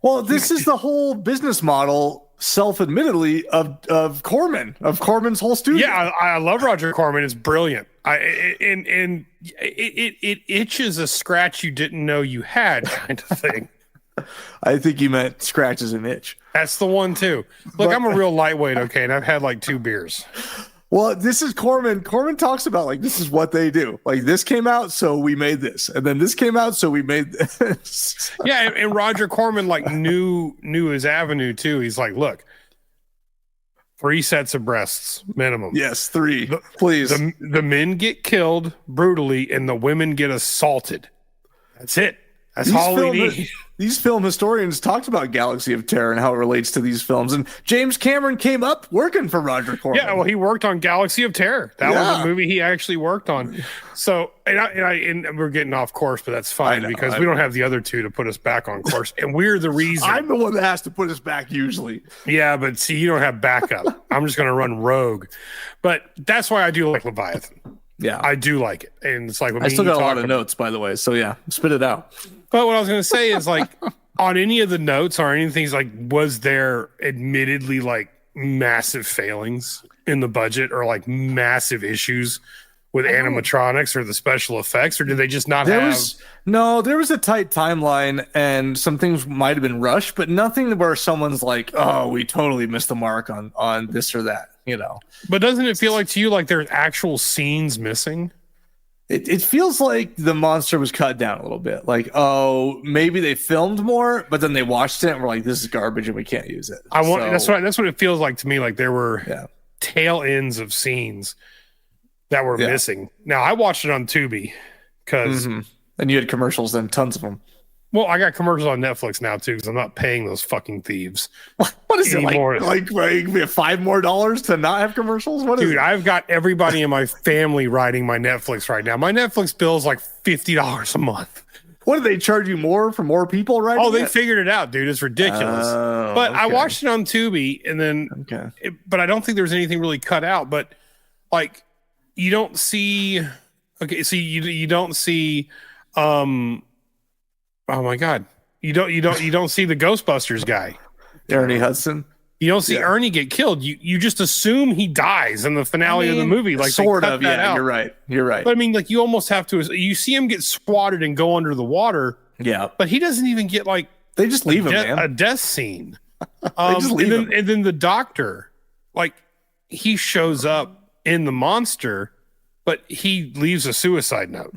Well, this is the whole business model, self-admittedly, of Corman, of Corman's whole studio. Yeah, I love Roger Corman. It's brilliant. And it itches a scratch you didn't know you had, kind of thing. I think you meant scratches an itch. That's the one too. Look, I'm a real lightweight, okay, and I've had like 2 beers. Well, this is Corman. Corman talks about like this is what they do. Like this came out, so we made this, and then this came out, so we made this. Yeah, and Roger Corman like knew his avenue too. He's like, look, 3 sets of breasts minimum. Yes, 3. Please. The men get killed brutally, and the women get assaulted. That's it. That's all we need. These film historians talked about Galaxy of Terror and how it relates to these films. And James Cameron came up working for Roger Corman. Yeah, well, he worked on Galaxy of Terror. That was a movie he actually worked on. So, and we're getting off course, but that's fine because we don't have the other 2 to put us back on course. And we're the reason. I'm the one that has to put us back usually. Yeah, but see, you don't have backup. I'm just going to run rogue. But that's why I do like Leviathan. Yeah, I do like it. And it's like, I still got a lot of notes, by the way. So yeah, spit it out. But what I was going to say is like on any of the notes or anything, like, was there admittedly like massive failings in the budget or like massive issues with animatronics or the special effects, or did they just not have? There was a tight timeline and some things might have been rushed, but nothing where someone's like, oh, we totally missed the mark on this or that, you know. But doesn't it feel like to you like there's actual scenes missing? It feels like the monster was cut down a little bit. Like, oh, maybe they filmed more, but then they watched it and were like, this is garbage and we can't use it. That's what it feels like to me. Like there were tail ends of scenes that were missing. Now I watched it on Tubi because and you had commercials then, tons of them. Well, I got commercials on Netflix now too because I'm not paying those fucking thieves. What is anymore. It like we have $5 more to not have commercials? What is Dude, I've got everybody in my family riding my Netflix right now. My Netflix bill is like $50 a month. What, do they charge you more for more people right now? Oh, they figured it out, dude. It's ridiculous. But I watched it on Tubi and then but I don't think there's anything really cut out. But like you don't see you don't see oh my God. You don't see the Ghostbusters guy. Ernie Hudson. You don't see Ernie get killed. You just assume he dies in the finale of the movie. Like sort of, yeah. You're right. But I mean, like you almost have to. You see him get swatted and go under the water. Yeah, but he doesn't even get like they just leave him, man. A death scene. And then the doctor, like he shows up in the monster, but he leaves a suicide note.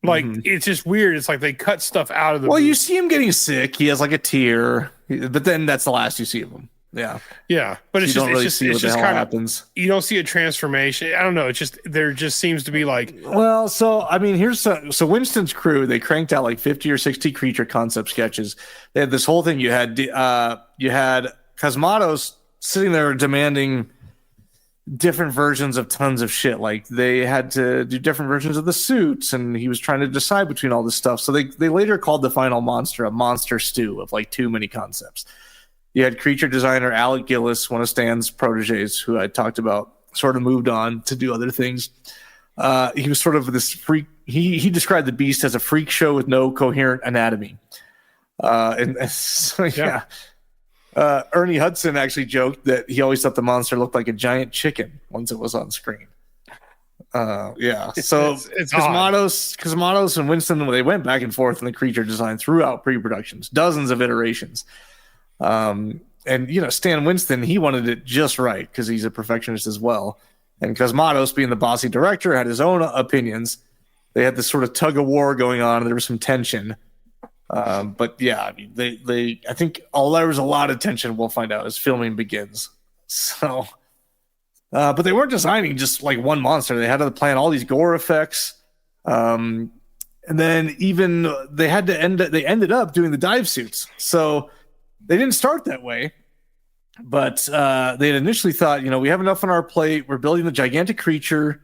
Like it's just weird. It's like they cut stuff out of the movie. You see him getting sick. He has like a tear, but then that's the last you see of him. Yeah. But it's you just see what the hell kind happens. You don't see a transformation. I don't know. It's just there just seems to be like. Well, so I mean, so Winston's crew, they cranked out like 50 or 60 creature concept sketches. They had this whole thing. You had Cosmatos sitting there demanding different versions of tons of shit. Like they had to do different versions of the suits, and he was trying to decide between all this stuff. So they later called the final monster a monster stew of like too many concepts. You had creature designer Alec Gillis, one of Stan's proteges, who I talked about, sort of moved on to do other things. He was sort of this freak. He described the beast as a freak show with no coherent anatomy. Ernie Hudson actually joked that he always thought the monster looked like a giant chicken once it was on screen. So it's Cosmatos and Winston, they went back and forth in the creature design throughout pre-productions, dozens of iterations. And Stan Winston, he wanted it just right because he's a perfectionist as well. And Cosmatos, being the bossy director, had his own opinions. They had this sort of tug of war going on, and there was some tension. But yeah, I mean, I think there was a lot of tension. We'll find out as filming begins. So, but they weren't designing just like one monster. They had to plan all these gore effects. And then even they ended up doing the dive suits. So they didn't start that way, but they had initially thought, we have enough on our plate. We're building the gigantic creature.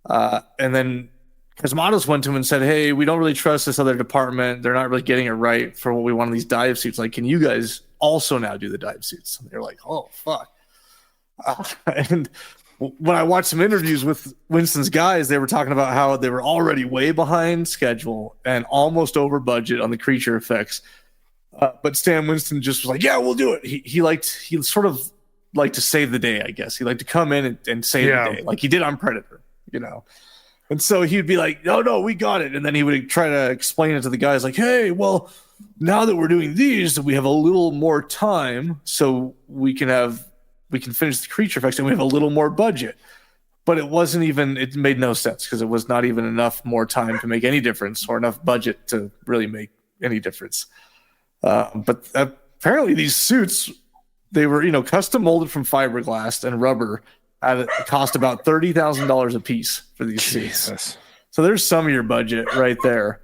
And then Cosmatos went to him and said, hey, we don't really trust this other department. They're not really getting it right for what we want in these dive suits. Like, can you guys also now do the dive suits? And they're like, oh, fuck. And when I watched some interviews with Winston's guys, they were talking about how they were already way behind schedule and almost over budget on the creature effects. But Stan Winston just was like, "Yeah, we'll do it." He sort of liked to save the day, I guess. He liked to come in and save the day, like he did on Predator, you know. And so he'd be like, "No, we got it," and then he would try to explain it to the guys, like, "Hey, well, now that we're doing these, we have a little more time, so we can finish the creature effects, and we have a little more budget." But it made no sense because it was not even enough more time to make any difference or enough budget to really make any difference. But apparently these suits, they were, custom molded from fiberglass and rubber it cost about $30,000 a piece for these suits. So there's some of your budget right there.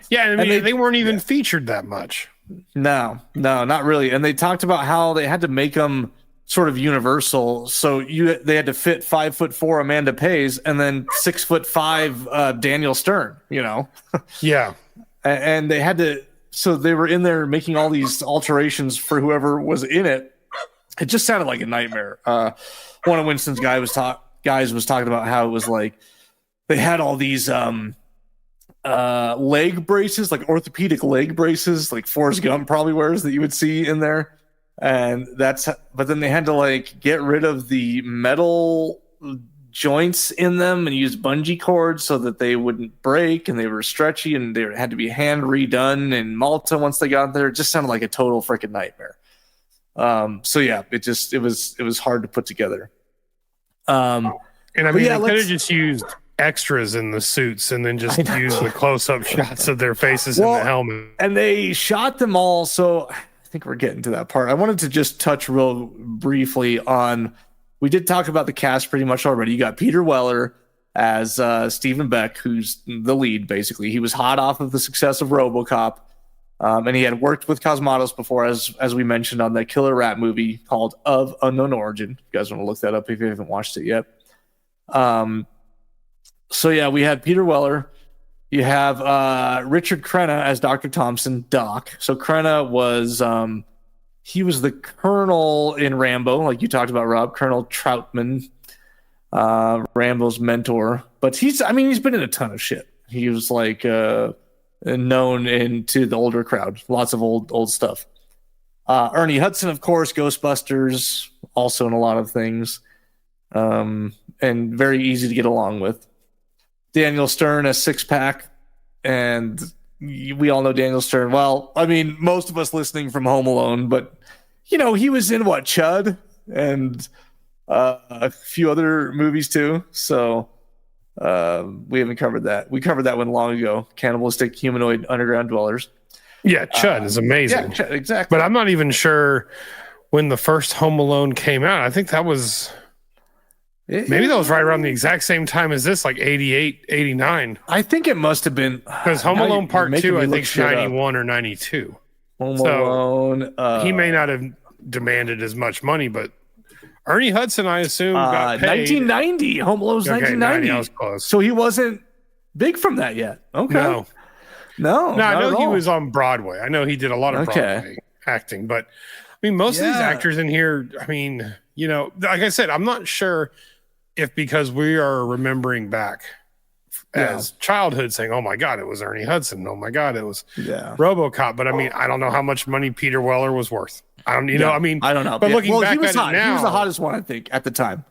Yeah, I mean, they weren't even featured that much. No, not really. And they talked about how they had to make them sort of universal. So they had to fit 5'4" Amanda Pays and then 6'5" Daniel Stern, Yeah. And they had to, so they were in there making all these alterations for whoever was in it. It just sounded like a nightmare. One of Winston's guys was talking about how it was like they had all these leg braces, like orthopedic leg braces, like Forrest Gump probably wears, that you would see in there. But then they had to like get rid of the metal joints in them and use bungee cords so that they wouldn't break, and they were stretchy, and they had to be hand redone in Malta once they got there. It just sounded like a total freaking nightmare. So yeah, it was hard to put together. And I mean, they could have just used extras in the suits and then just use the close-up shots of their faces in the helmet. And they shot them all. So I think we're getting to that part. I wanted to just touch real briefly on, we did talk about the cast pretty much already. You got Peter Weller as Stephen Beck, who's the lead, basically. He was hot off of the success of RoboCop. And he had worked with Cosmatos before, as we mentioned, on that killer rat movie called Of Unknown Origin. If you guys want to look that up if you haven't watched it yet. So yeah, we had Peter Weller. You have Richard Crenna as Dr. Thompson, Doc. So Crenna was he was the colonel in Rambo, like you talked about, Rob. Colonel Troutman, Rambo's mentor. But he's been in a ton of shit. He was like known into the older crowd, lots of old stuff. Ernie Hudson, of course, Ghostbusters, also in a lot of things, and very easy to get along with. Daniel Stern as Six Pack, and we all know Daniel Stern. Well, I mean, most of us listening from Home Alone, but he was in Chud and a few other movies too. So we haven't covered that. We covered that one long ago. Cannibalistic Humanoid Underground Dwellers. Yeah, Chud is amazing. Yeah, exactly. But I'm not even sure when the first Home Alone came out. I think that was maybe that was right around the exact same time as this, like 88, 89. I think it must have been because Home Alone Part 2, I think 91 or 92. Home Alone. He may not have demanded as much money, but Ernie Hudson, I assume, got paid. 1990. Home Alone's 1990. I was close. So he wasn't big from that yet. Okay. No. I know he was on Broadway. I know he did a lot of Broadway acting, but I mean, most of these actors in here, I mean, like I said, I'm not sure if because we are remembering back as childhood saying, oh my God, it was Ernie Hudson. Oh my God, it was RoboCop. But I mean, I don't know how much money Peter Weller was worth. I don't know. But looking back at it now, he was the hottest one, I think, at the time.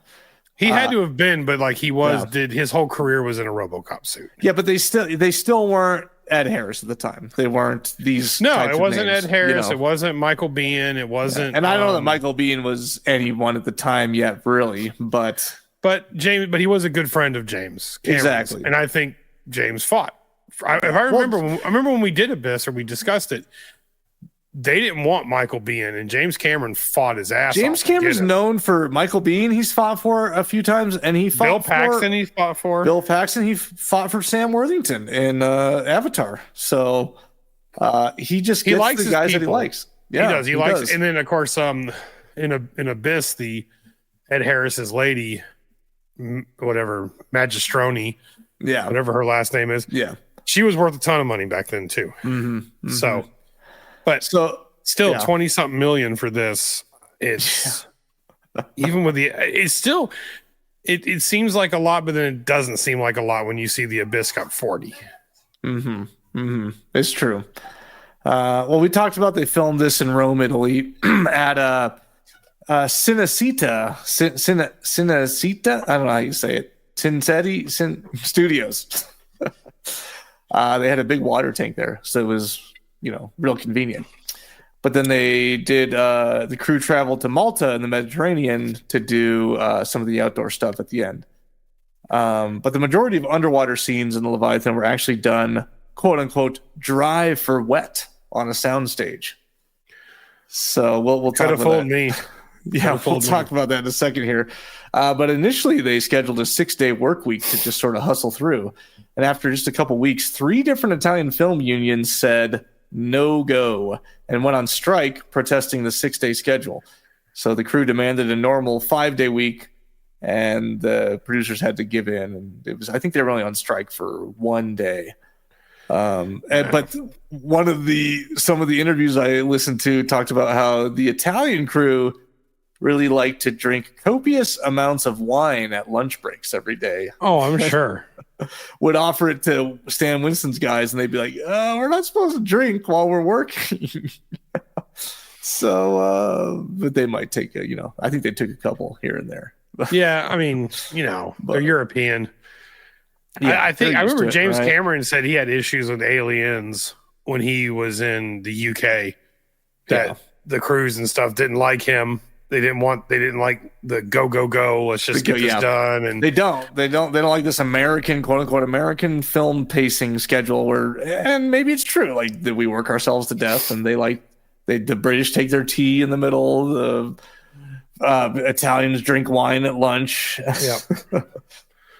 He had to have been, but like he was, did his whole career was in a RoboCop suit. Yeah, but they still weren't Ed Harris at the time. They weren't these. No, it wasn't Ed Harris. It wasn't Michael Biehn. It wasn't. And I don't know that Michael Biehn was anyone at the time yet, really. But he was a good friend of James Cameron's, exactly. And I think James fought. I remember when we did Abyss or we discussed it. They didn't want Michael Biehn, and James Cameron fought his ass off. James Cameron's known for Michael Biehn. He's fought for a few times, and he fought Bill Paxton. He fought for Bill Paxton. He fought for Sam Worthington in Avatar. So he likes the guys that he likes. Yeah, he does. He likes, and then of course, in Abyss, the Ed Harris's lady, whatever Magistroni, whatever her last name is, she was worth a ton of money back then too. Mm-hmm. So. But still 20-something million for this. It's even with it's still it seems like a lot, but then it doesn't seem like a lot when you see the Abyss got 40. It's true. Well, we talked about they filmed this in Rome, Italy, at Cinecittà. Cinecittà? I don't know how you say it. Studios. They had a big water tank there, so it was, real convenient. But then they did the crew traveled to Malta in the Mediterranean to do some of the outdoor stuff at the end. But the majority of underwater scenes in the Leviathan were actually done, quote unquote, dry for wet on a soundstage. So we'll talk about that. Me. Yeah, we'll talk about that in a second here. But initially, they scheduled a 6-day work week to just sort of hustle through. And after just a couple weeks, 3 different Italian film unions said no go and went on strike protesting the 6-day schedule. So the crew demanded a normal 5-day week, and the producers had to give in. And I think they were only on strike for 1 day. But some of the interviews I listened to talked about how the Italian crew really liked to drink copious amounts of wine at lunch breaks every day. Oh, I'm sure. Would offer it to Stan Winston's guys, and they'd be like, we're not supposed to drink while we're working. So, but they might take I think they took a couple here and there. Yeah, I mean, they're European. Yeah, I remember James Cameron said he had issues with Aliens when he was in the UK, that the crews and stuff didn't like him. They didn't like the go. Let's just get this done. And they don't like this American, quote unquote, American film pacing schedule and maybe it's true. Like that we work ourselves to death, and the British take their tea in the middle. The Italians drink wine at lunch. Yeah.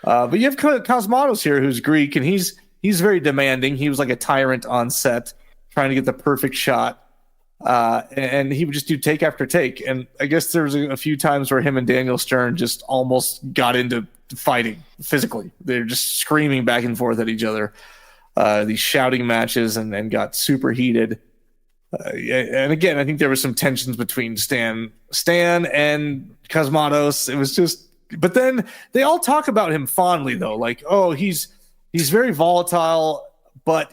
But you have Cosmatos here, who's Greek, and he's very demanding. He was like a tyrant on set, trying to get the perfect shot. And he would just do take after take. And I guess there was a few times where him and Daniel Stern just almost got into fighting physically. They're just screaming back and forth at each other, these shouting matches, and got super heated. And again, I think there was some tensions between Stan and Cosmatos. It was just, but then they all talk about him fondly though. Like, oh, he's very volatile, but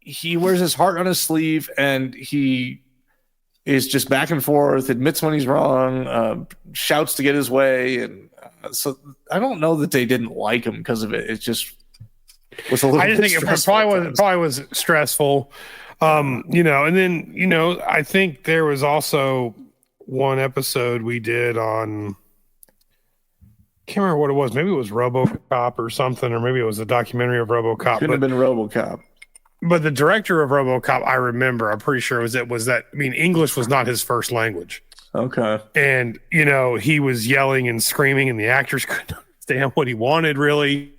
he wears his heart on his sleeve, and he is just back and forth, admits when he's wrong, shouts to get his way. And so I don't know that they didn't like him because of it. It just was a little I just think it probably was stressful. And then, I think there was also one episode we did on, can't remember what it was. Maybe it was RoboCop or something, or maybe it was a documentary of RoboCop. Couldn't have been RoboCop. But the director of RoboCop, I'm pretty sure English was not his first language. Okay. And, he was yelling and screaming, and the actors couldn't understand what he wanted, really.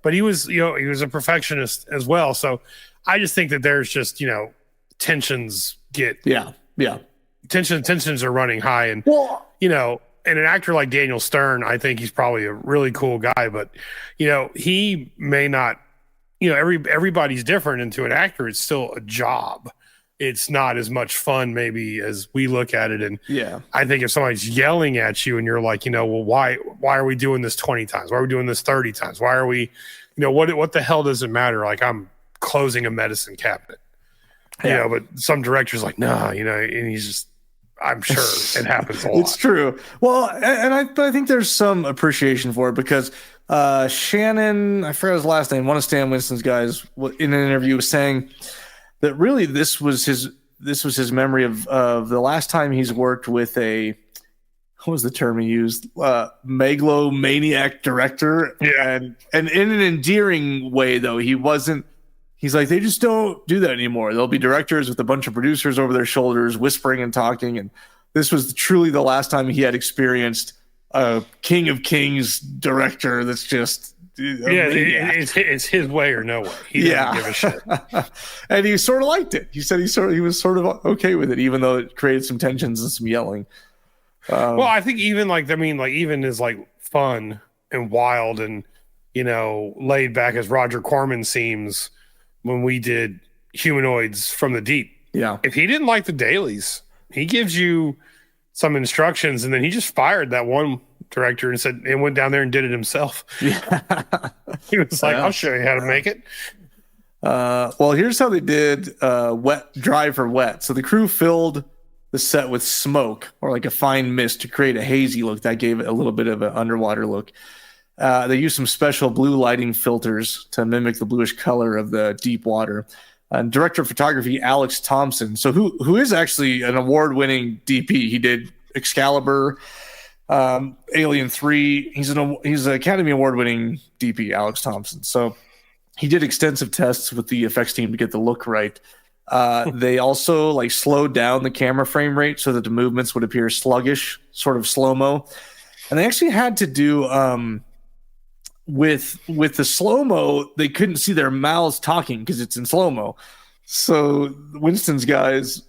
But he was a perfectionist as well. So I just think that there's just, tensions tensions are running high. And, and an actor like Daniel Stern, I think he's probably a really cool guy, but, he may not, everybody's different, and to an actor, it's still a job. It's not as much fun maybe as we look at it. And I think if somebody's yelling at you and you're like, well, why are we doing this 20 times? Why are we doing this 30 times? Why are we, what the hell does it matter? Like, I'm closing a medicine cabinet, but some director's like, nah, and he's just, I'm sure it happens a lot. It's true. Well, and I think there's some appreciation for it because Shannon, I forgot his last name, one of Stan Winston's guys in an interview was saying that really this was his memory of the last time he's worked with what was the term he used? Megalomaniac director. Yeah. And in an endearing way, though, he's like, they just don't do that anymore. There'll be directors with a bunch of producers over their shoulders, whispering and talking. And this was truly the last time he had experienced a King of Kings director that's just it's his way or no way. He doesn't give a shit. And he sort of liked it. He said he was sort of okay with it, even though it created some tensions and some yelling. Well, I think even even is like fun and wild and laid back as Roger Corman seems when we did Humanoids from the Deep. Yeah, if he didn't like the dailies, he gives you some instructions, and then he just fired that one director and said, and went down there and did it himself. Yeah. He was like, I'll show you how to make it. Well, here's how they did dry for wet. So the crew filled the set with smoke or like a fine mist to create a hazy look that gave it a little bit of an underwater look. They used some special blue lighting filters to mimic the bluish color of the deep water. Director of photography Alex Thompson, so who is actually an award-winning DP. He did Excalibur, Alien 3. He's an Academy Award-winning DP, Alex Thompson. So he did extensive tests with the effects team to get the look right. They also like slowed down the camera frame rate so that the movements would appear sluggish, sort of slow-mo. And they actually had to do with the slow-mo, they couldn't see their mouths talking because it's in slow-mo. So Winston's guys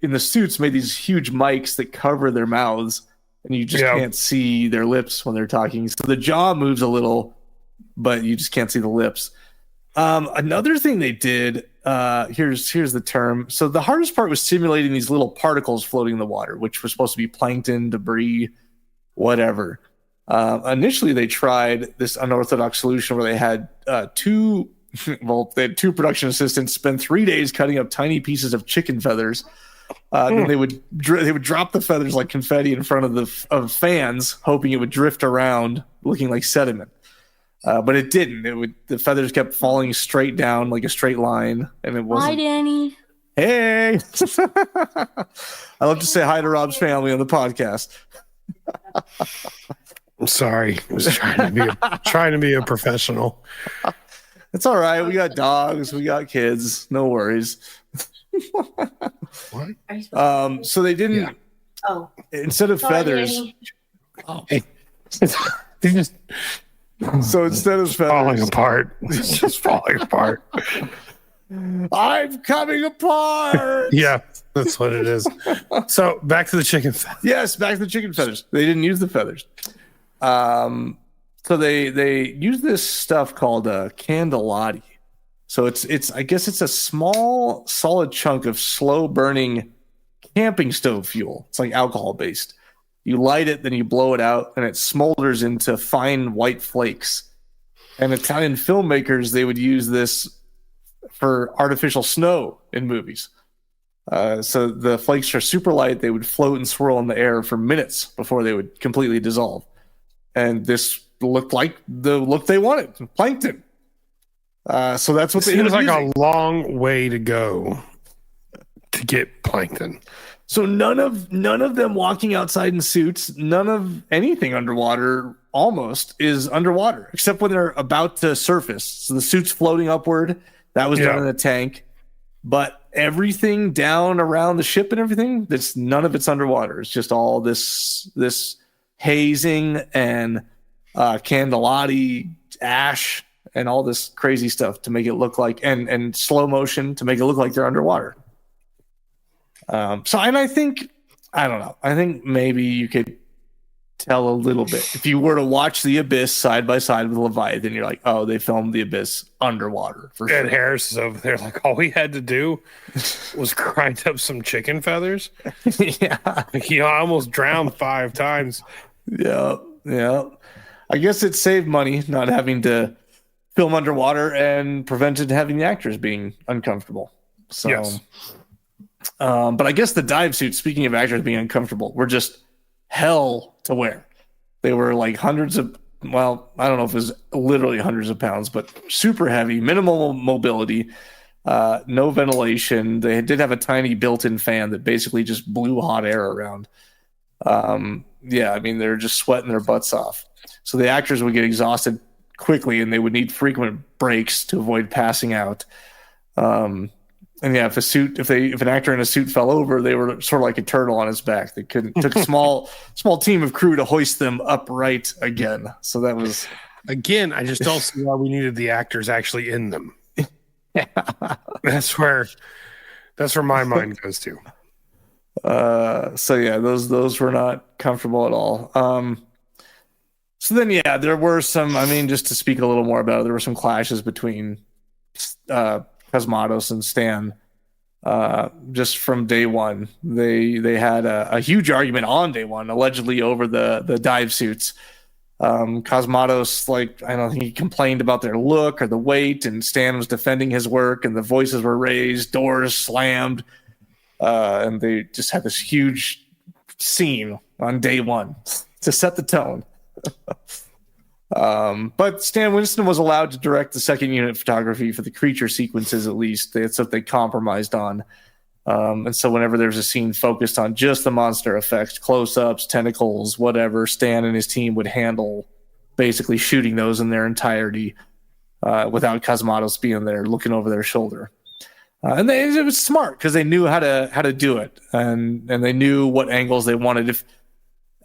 in the suits made these huge mics that cover their mouths, and you just can't see their lips when they're talking. So the jaw moves a little, but you just can't see the lips. Another thing they did, here's the term. So the hardest part was simulating these little particles floating in the water, which were supposed to be plankton, debris, whatever. Initially, they tried this unorthodox solution where they had two production assistants spend 3 days cutting up tiny pieces of chicken feathers. Then they would drop the feathers like confetti in front of fans, hoping it would drift around, looking like sediment. But it didn't. The feathers kept falling straight down like a straight line, and it wasn't. Hi, Danny. Hey, I love to say hi to Rob's family on the podcast. I'm sorry. I was trying to be a professional. It's all right. We got dogs. We got kids. No worries. What? So they didn't. Yeah. Oh. Instead of feathers. Danny. Oh. Hey. They just So instead of feathers, falling apart. It's just falling apart. I'm coming apart. Yeah, that's what it is. So back to the chicken feathers. Yes, back to the chicken feathers. They didn't use the feathers. So they use this stuff called candelati. So it's I guess it's a small solid chunk of slow burning camping stove fuel. It's like alcohol based. You light it, then you blow it out, and it smolders into fine white flakes. And Italian filmmakers, they would use this for artificial snow in movies. So the flakes are super light. They would float and swirl in the air for minutes before they would completely dissolve. And this looked like the look they wanted, plankton. So that's what they seems like using. A long way to go to get plankton. So none of them walking outside in suits, none of anything underwater almost is underwater, except when they're about to surface. So the suit's floating upward. That was done in a tank. But everything down around the ship and everything, none of it's underwater. It's just all this hazing and candelati, ash, and all this crazy stuff to make it look like, and slow motion to make it look like they're underwater. And I think, I don't know. I think maybe you could tell a little bit. If you were to watch The Abyss side by side with Leviathan, you're like, oh, they filmed The Abyss underwater. For sure. And Harris is over there like, all we had to do was grind up some chicken feathers. Yeah. He almost drowned 5 times. Yeah. I guess it saved money not having to film underwater and prevented having the actors being uncomfortable. So, yes. But I guess the dive suits, speaking of actors being uncomfortable, were just hell to wear. They were like hundreds of, well, I don't know if it was literally hundreds of pounds, but super heavy, minimal mobility, no ventilation. They did have a tiny built-in fan that basically just blew hot air around. Yeah, I mean, they're just sweating their butts off. So the actors would get exhausted quickly, and they would need frequent breaks to avoid passing out. And yeah, if an actor in a suit fell over, they were sort of like a turtle on his back. They took a small team of crew to hoist them upright again. So that was again. I just don't see why we needed the actors actually in them. Yeah. That's where my mind goes to. So yeah, those were not comfortable at all. So then yeah, there were some. I mean, just to speak a little more about it, there were some clashes between Cosmatos and Stan just from day one. They had a huge argument on day one, allegedly over the dive suits. Cosmatos, like, I don't think he complained about their look or the weight, and Stan was defending his work, and the voices were raised, doors slammed, and they just had this huge scene on day one to set the tone. But Stan Winston was allowed to direct the second unit photography for the creature sequences, at least. That's what they compromised on. And so whenever there's a scene focused on just the monster effects, close-ups, tentacles, whatever, Stan and his team would handle basically shooting those in their entirety without Cosmatos being there looking over their shoulder. And it was smart because they knew how to do it, and they knew what angles they wanted. If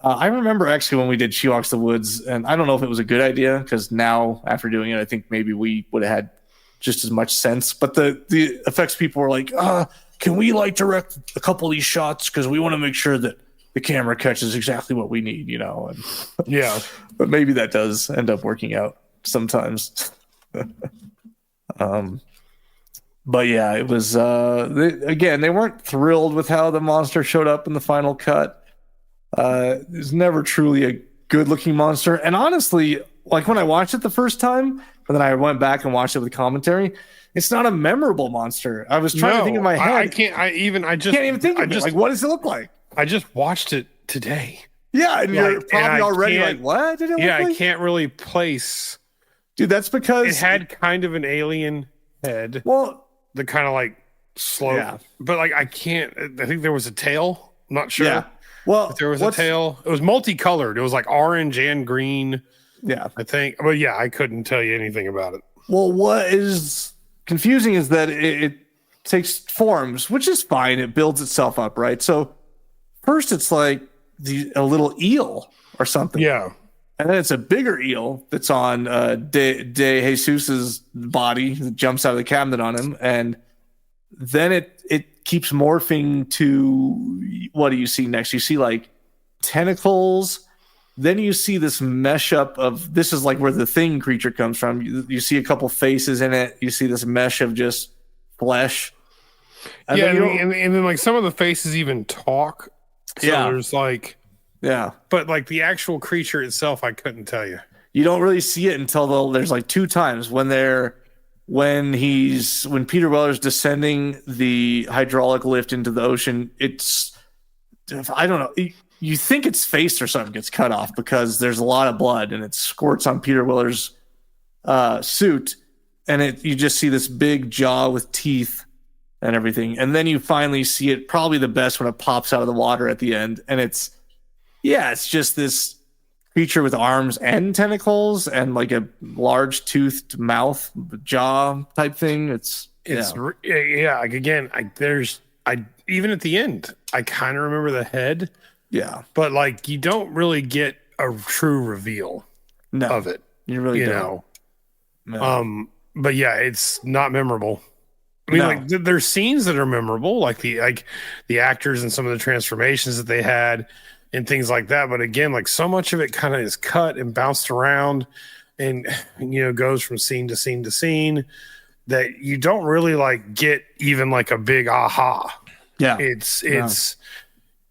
I remember actually when we did She Walks the Woods, and I don't know if it was a good idea because now after doing it, I think maybe we would have had just as much sense. But the effects people were like, can we like direct a couple of these shots because we want to make sure that the camera catches exactly what we need, you know? And yeah, but maybe that does end up working out sometimes. But yeah, it was they weren't thrilled with how the monster showed up in the final cut. It was never truly a good looking monster, and honestly, like when I watched it the first time, and then I went back and watched it with commentary, it's not a memorable monster. I was trying to think in my head. I can't even think of it. Like, what does it look like? I just watched it today. Yeah, and you're probably already like, what did it look like? I can't really place. Dude, that's because it had kind of an alien head. Well, the kind of like slope, but like I think there was a tail. I'm not sure. Yeah. Well, if there was a tail. It was multicolored. It was like orange and green. Yeah, I think. But yeah, I couldn't tell you anything about it. Well, what is confusing is that it takes forms, which is fine. It builds itself up, right? So first it's like a little eel or something. Yeah. And then it's a bigger eel that's on De Jesus's body that jumps out of the cabinet on him. And then it keeps morphing to, what do you see next? You see like tentacles. Then you see this mesh up of, this is like where the thing creature comes from. You see a couple faces in it. You see this mesh of just flesh. And then like some of the faces even talk. So there's like, but like the actual creature itself, I couldn't tell you. You don't really see it until there's like two times when Peter Weller's descending the hydraulic lift into the ocean. It's, I don't know. You think its face or something gets cut off because there's a lot of blood and it squirts on Peter Weller's suit, and you just see this big jaw with teeth and everything. And then you finally see it, probably the best, when it pops out of the water at the end. And it's just this creature with arms and tentacles and like a large toothed mouth, jaw type thing. Like again, even at the end, I kind of remember the head. Yeah. But like you don't really get a true reveal of it. You really don't. No. But yeah, it's not memorable. I mean, like there's scenes that are memorable, like the actors and some of the transformations that they had and things like that. But again, like so much of it kind of is cut and bounced around and, goes from scene to scene to scene that you don't really like get even like a big aha. Yeah. It's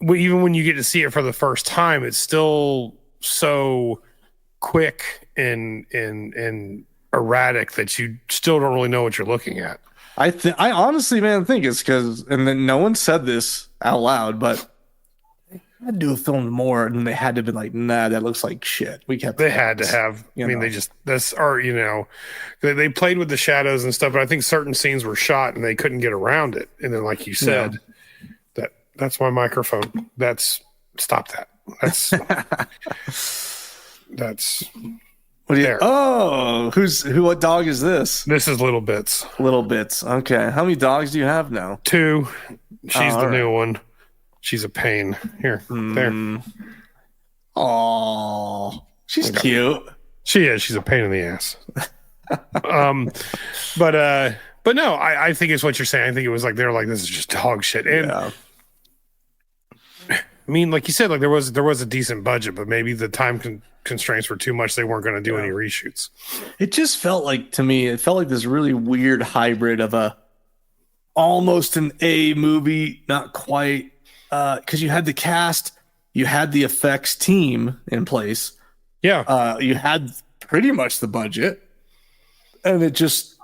even when you get to see it for the first time, it's still so quick and erratic that you still don't really know what you're looking at. I honestly, man, think it's because, and then no one said this out loud, but they had to do a film more, and they had to be like, nah, that looks like shit. They had to have. I mean, they played with the shadows and stuff, but I think certain scenes were shot and they couldn't get around it. And then, like you said, that's my microphone. Stop that. That's. What do you? Oh, what dog is this? This is Little Bits. Little Bits. Okay. How many dogs do you have now? 2. She's the new one. She's a pain. Here, there. Oh, she's cute. She is. She's a pain in the ass. But no, I think it's what you're saying. I think it was like they're like, this is just dog shit. And I mean, like you said, like there was a decent budget, but maybe the time constraints were too much. They weren't going to do any reshoots. It just felt like, to me, this really weird hybrid of almost an A movie, not quite, because you had the cast, you had the effects team in place, you had pretty much the budget, and it just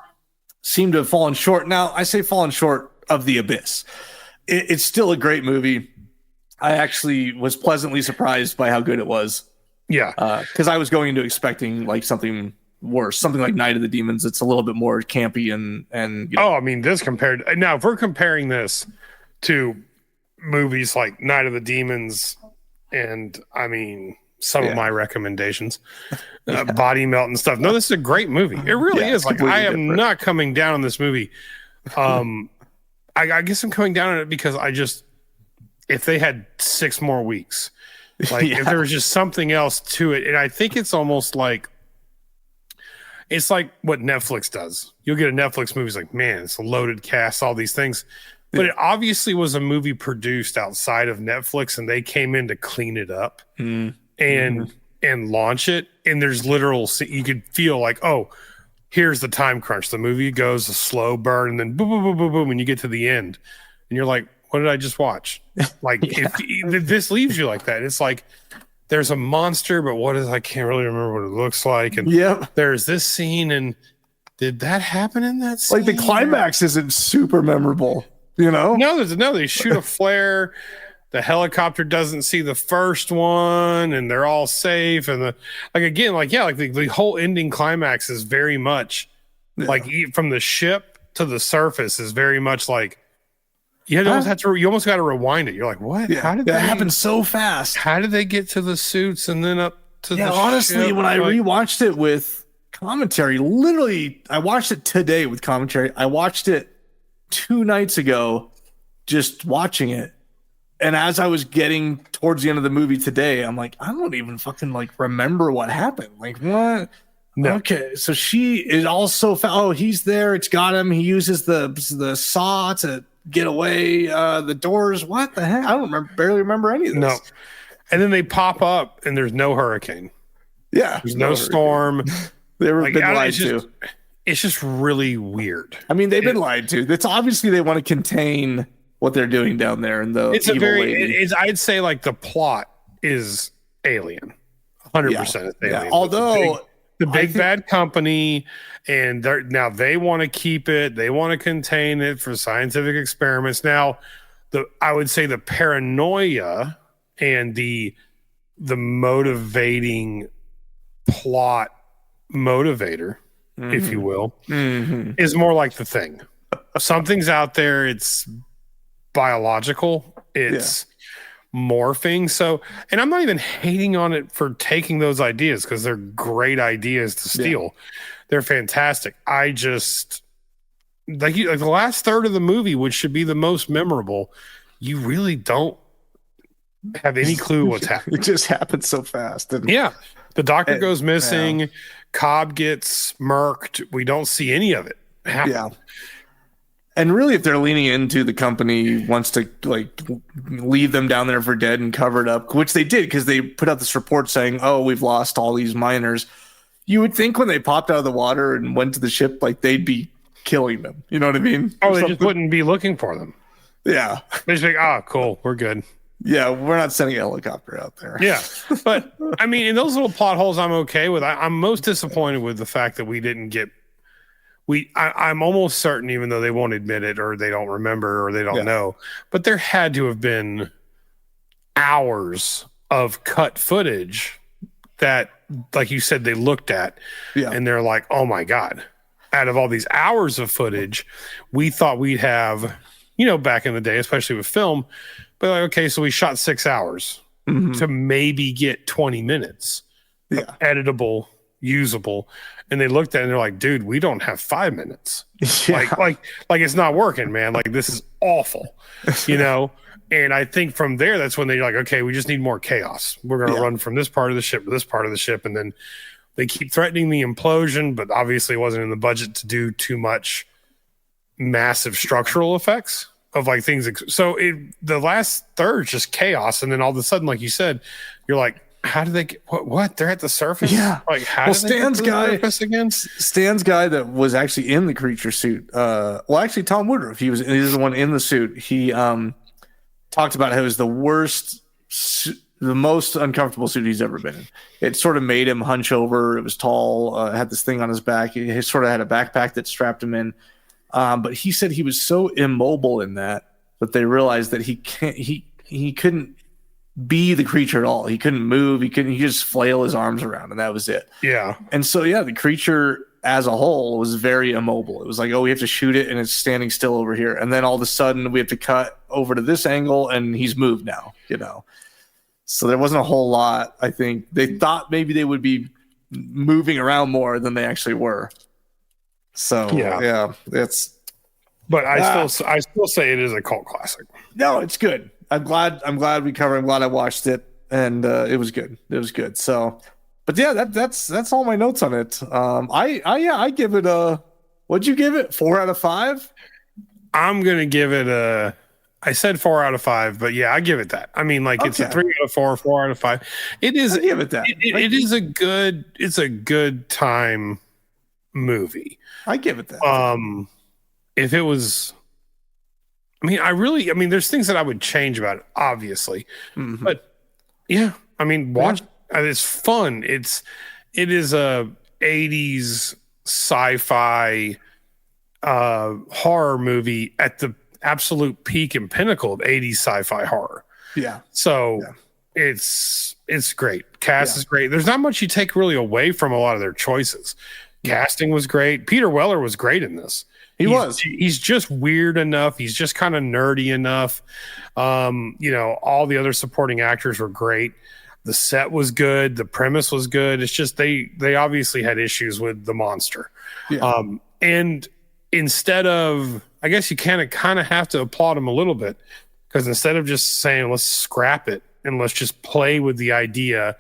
seemed to have fallen short. Now, I say fallen short of The Abyss. It's still a great movie. I actually was pleasantly surprised by how good it was. Yeah, because I was going into expecting like something worse, something like Night of the Demons. It's a little bit more campy and. Oh, I mean, this compared now, if we're comparing this to movies like Night of the Demons, and I mean some of my recommendations, Body Melt and stuff. No, this is a great movie. It really is. Like, I am not coming down on this movie. I guess I'm coming down on it because if they had 6 more weeks. Like if there was just something else to it, and I think it's almost like what Netflix does. You'll get a Netflix movie, it's like, man, it's a loaded cast, all these things, but it obviously was a movie produced outside of Netflix, and they came in to clean it up and launch it. And there's you could feel like, oh, here's the time crunch. The movie goes a slow burn, and then boom, boom, boom, boom, boom, and you get to the end, and you're like, what did I just watch? Like, if this leaves you like that, it's like there's a monster, but I can't really remember what it looks like. And there's this scene, and did that happen in that scene? Like, the climax isn't super memorable, you know? No, they shoot a flare. The helicopter doesn't see the first one, and they're all safe. And the whole ending climax is very much like from the ship to the surface is very much like, you almost got to rewind it. You're like, what? Yeah, how did that happen so fast? How did they get to the suits and then up to the honestly, ship? When I rewatched it with commentary, literally, I watched it today with commentary. I watched it 2 nights ago, just watching it. And as I was getting towards the end of the movie today, I'm like, I don't even fucking remember what happened. Like, what? No. Okay, so she is also he's there. It's got him. He uses the saw to get away, the doors. What the heck? I don't barely remember any of this. No. And then they pop up, and there's no hurricane. Yeah, there's no storm. They were been lied to. It's just really weird. I mean, they've been lied to. That's obviously they want to contain what they're doing down there. And I'd say like the plot is Alien, 100% Alien. Yeah. Although the big bad company, and they want to keep it. They want to contain it for scientific experiments. Now, I would say the paranoia and the motivating plot motivator, if you will, is more like The Thing. Something's out there. It's biological. It's morphing. So, and I'm not even hating on it for taking those ideas, because they're great ideas to steal. They're fantastic. I just like the last third of the movie, which should be the most memorable, you really don't have any clue what's happening. It just happens so fast. The doctor goes missing. Yeah. Cobb gets murked. We don't see any of it happen. Yeah. And really, if they're leaning into the company wants to leave them down there for dead and cover it up, which they did because they put out this report saying, "Oh, we've lost all these miners." You would think when they popped out of the water and went to the ship, they'd be killing them. You know what I mean? Oh, they just wouldn't be looking for them. Yeah, they just like, cool, we're good. Yeah, we're not sending a helicopter out there. Yeah, but I mean, in those little plot holes, I'm okay with. I'm most disappointed with the fact that we didn't get. I'm almost certain, even though they won't admit it, or they don't remember, or they don't know, but there had to have been hours of cut footage that, like you said, they looked at, and they're like, "Oh my god!" Out of all these hours of footage, we thought we'd have, back in the day, especially with film, but okay, so we shot 6 hours to maybe get 20 minutes of editable, usable. And they looked at it and they're like, dude, we don't have 5 minutes. Like it's not working, man. Like, this is awful, And I think from there, that's when they're like, okay, we just need more chaos. We're going to run from this part of the ship to this part of the ship. And then they keep threatening the implosion, but obviously it wasn't in the budget to do too much massive structural effects of things. So the last third is just chaos. And then all of a sudden, like you said, you're like, how do they get what? They're at the surface? Yeah. Like how did they get to the surface again? Stan's guy that was actually in the creature suit. Well, actually, Tom Woodruff. He was the one in the suit. He talked about how it was the worst, the most uncomfortable suit he's ever been in. It sort of made him hunch over. It was tall. Had this thing on his back. He sort of had a backpack that strapped him in. But he said he was so immobile in that they realized that he couldn't be the creature at all. He couldn't move. He could just flail his arms around, and that was it. Yeah. And so the creature as a whole was very immobile. It was like, oh, we have to shoot it, and it's standing still over here, and then all of a sudden we have to cut over to this angle, and he's moved now. So there wasn't a whole lot. I think they thought maybe they would be moving around more than they actually were. So it's. But I still say it is a cult classic. No, it's good. I'm glad we covered. I'm glad I watched it, and it was good. It was good. So, but that's all my notes on it. I give it a. What'd you give it? 4 out of 5. I'm gonna give it a. I said 4 out of 5, but I give it that. I mean, like it's a 3 out of 4, 4 out of 5. It is. I give it that. It is a good. It's a good time movie. I give it that. If it was. There's things that I would change about it, obviously, but watch. It's fun. It is a 80s sci-fi horror movie at the absolute peak and pinnacle of 80s sci-fi horror. Yeah. So it's great. Cast is great. There's not much you take really away from a lot of their choices. Casting was great. Peter Weller was great in this. He's just weird enough. He's just kind of nerdy enough. All the other supporting actors were great. The set was good. The premise was good. It's just they obviously had issues with the monster. Yeah. And instead of, I guess you kind of have to applaud him a little bit, because instead of just saying let's scrap it and let's just play with the idea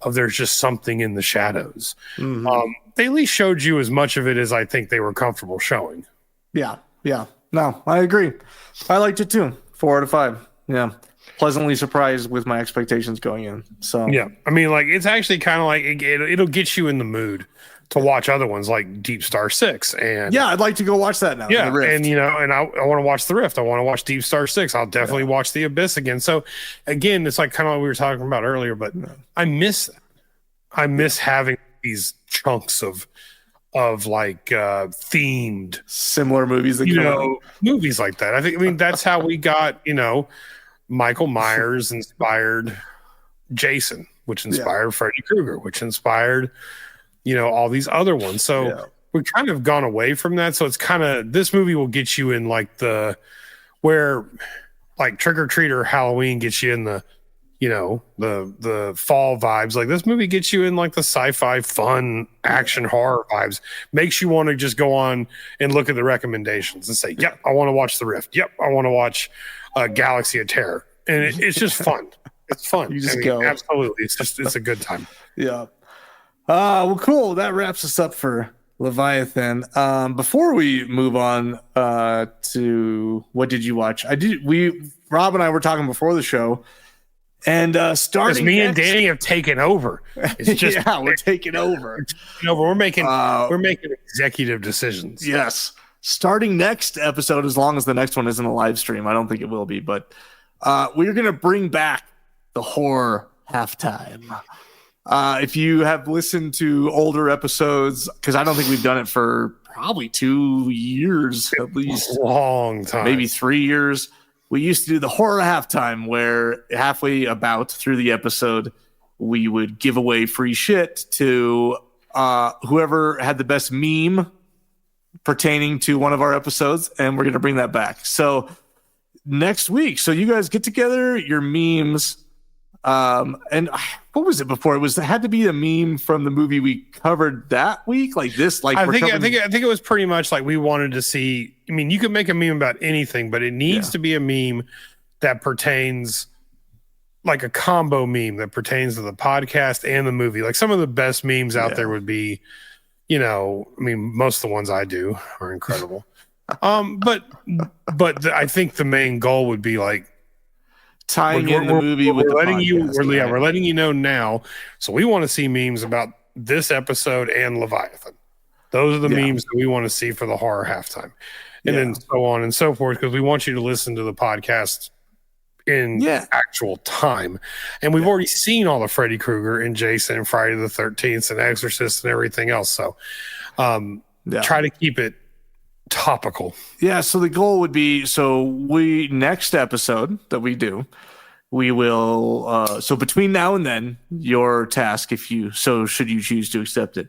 of there's just something in the shadows, they at least showed you as much of it as I think they were comfortable showing. Yeah. No, I agree. I liked it too. 4 out of 5. Yeah. Pleasantly surprised with my expectations going in. So it's actually kind of like it'll get you in the mood to watch other ones like Deep Star 6. And I'd like to go watch that now. Yeah. And I want to watch The Rift. I want to watch Deep Star 6. I'll definitely watch The Abyss again. So again, it's like kind of like we were talking about earlier, but I miss that. I miss having these chunks of like themed similar movies that movies like that. I think that's how we got Michael Myers inspired Jason, which inspired Freddy Krueger, which inspired all these other ones. So we've kind of gone away from that. So it's kind of, this movie will get you in like where like Trick or Treat or Halloween gets you in the the fall vibes. Like this movie gets you in like the sci-fi fun action horror vibes, makes you want to just go on and look at the recommendations and say, yep, I want to watch The Rift. Yep, I want to watch Galaxy of Terror. And it's just fun. It's fun. You just go. Absolutely. It's a good time. Yeah. Well, cool. That wraps us up for Leviathan. Before we move on to what did you watch? Rob and I were talking before the show. And starting me and Danny have taken over. It's just we're taking over. We're making executive decisions. Yes. Starting next episode, as long as the next one isn't a live stream, I don't think it will be, but we're gonna bring back the horror halftime. If you have listened to older episodes, because I don't think we've done it for probably 2 years at least, a long time, maybe 3 years. We used to do the horror halftime where halfway about through the episode, we would give away free shit to whoever had the best meme pertaining to one of our episodes. And we're going to bring that back. So next week, so you guys get together your memes. And what was it before? It had to be a meme from the movie we covered that week, like this. Like I think it was pretty much like we wanted to see. I mean, you can make a meme about anything, but it needs to be a meme that pertains, like a combo meme that pertains to the podcast and the movie. Like some of the best memes out there would be, most of the ones I do are incredible. But I think the main goal would be like tying in the movie with the podcast. We're letting you know now. So we want to see memes about this episode and Leviathan. Those are the memes that we want to see for the horror halftime, and then so on and so forth, because we want you to listen to the podcast in actual time. And we've already seen all the Freddy Krueger and Jason and Friday the 13th and Exorcist and everything else. So try to keep it topical. Yeah. So the goal would be, next episode that we do, we will, so between now and then, your task, should you choose to accept it,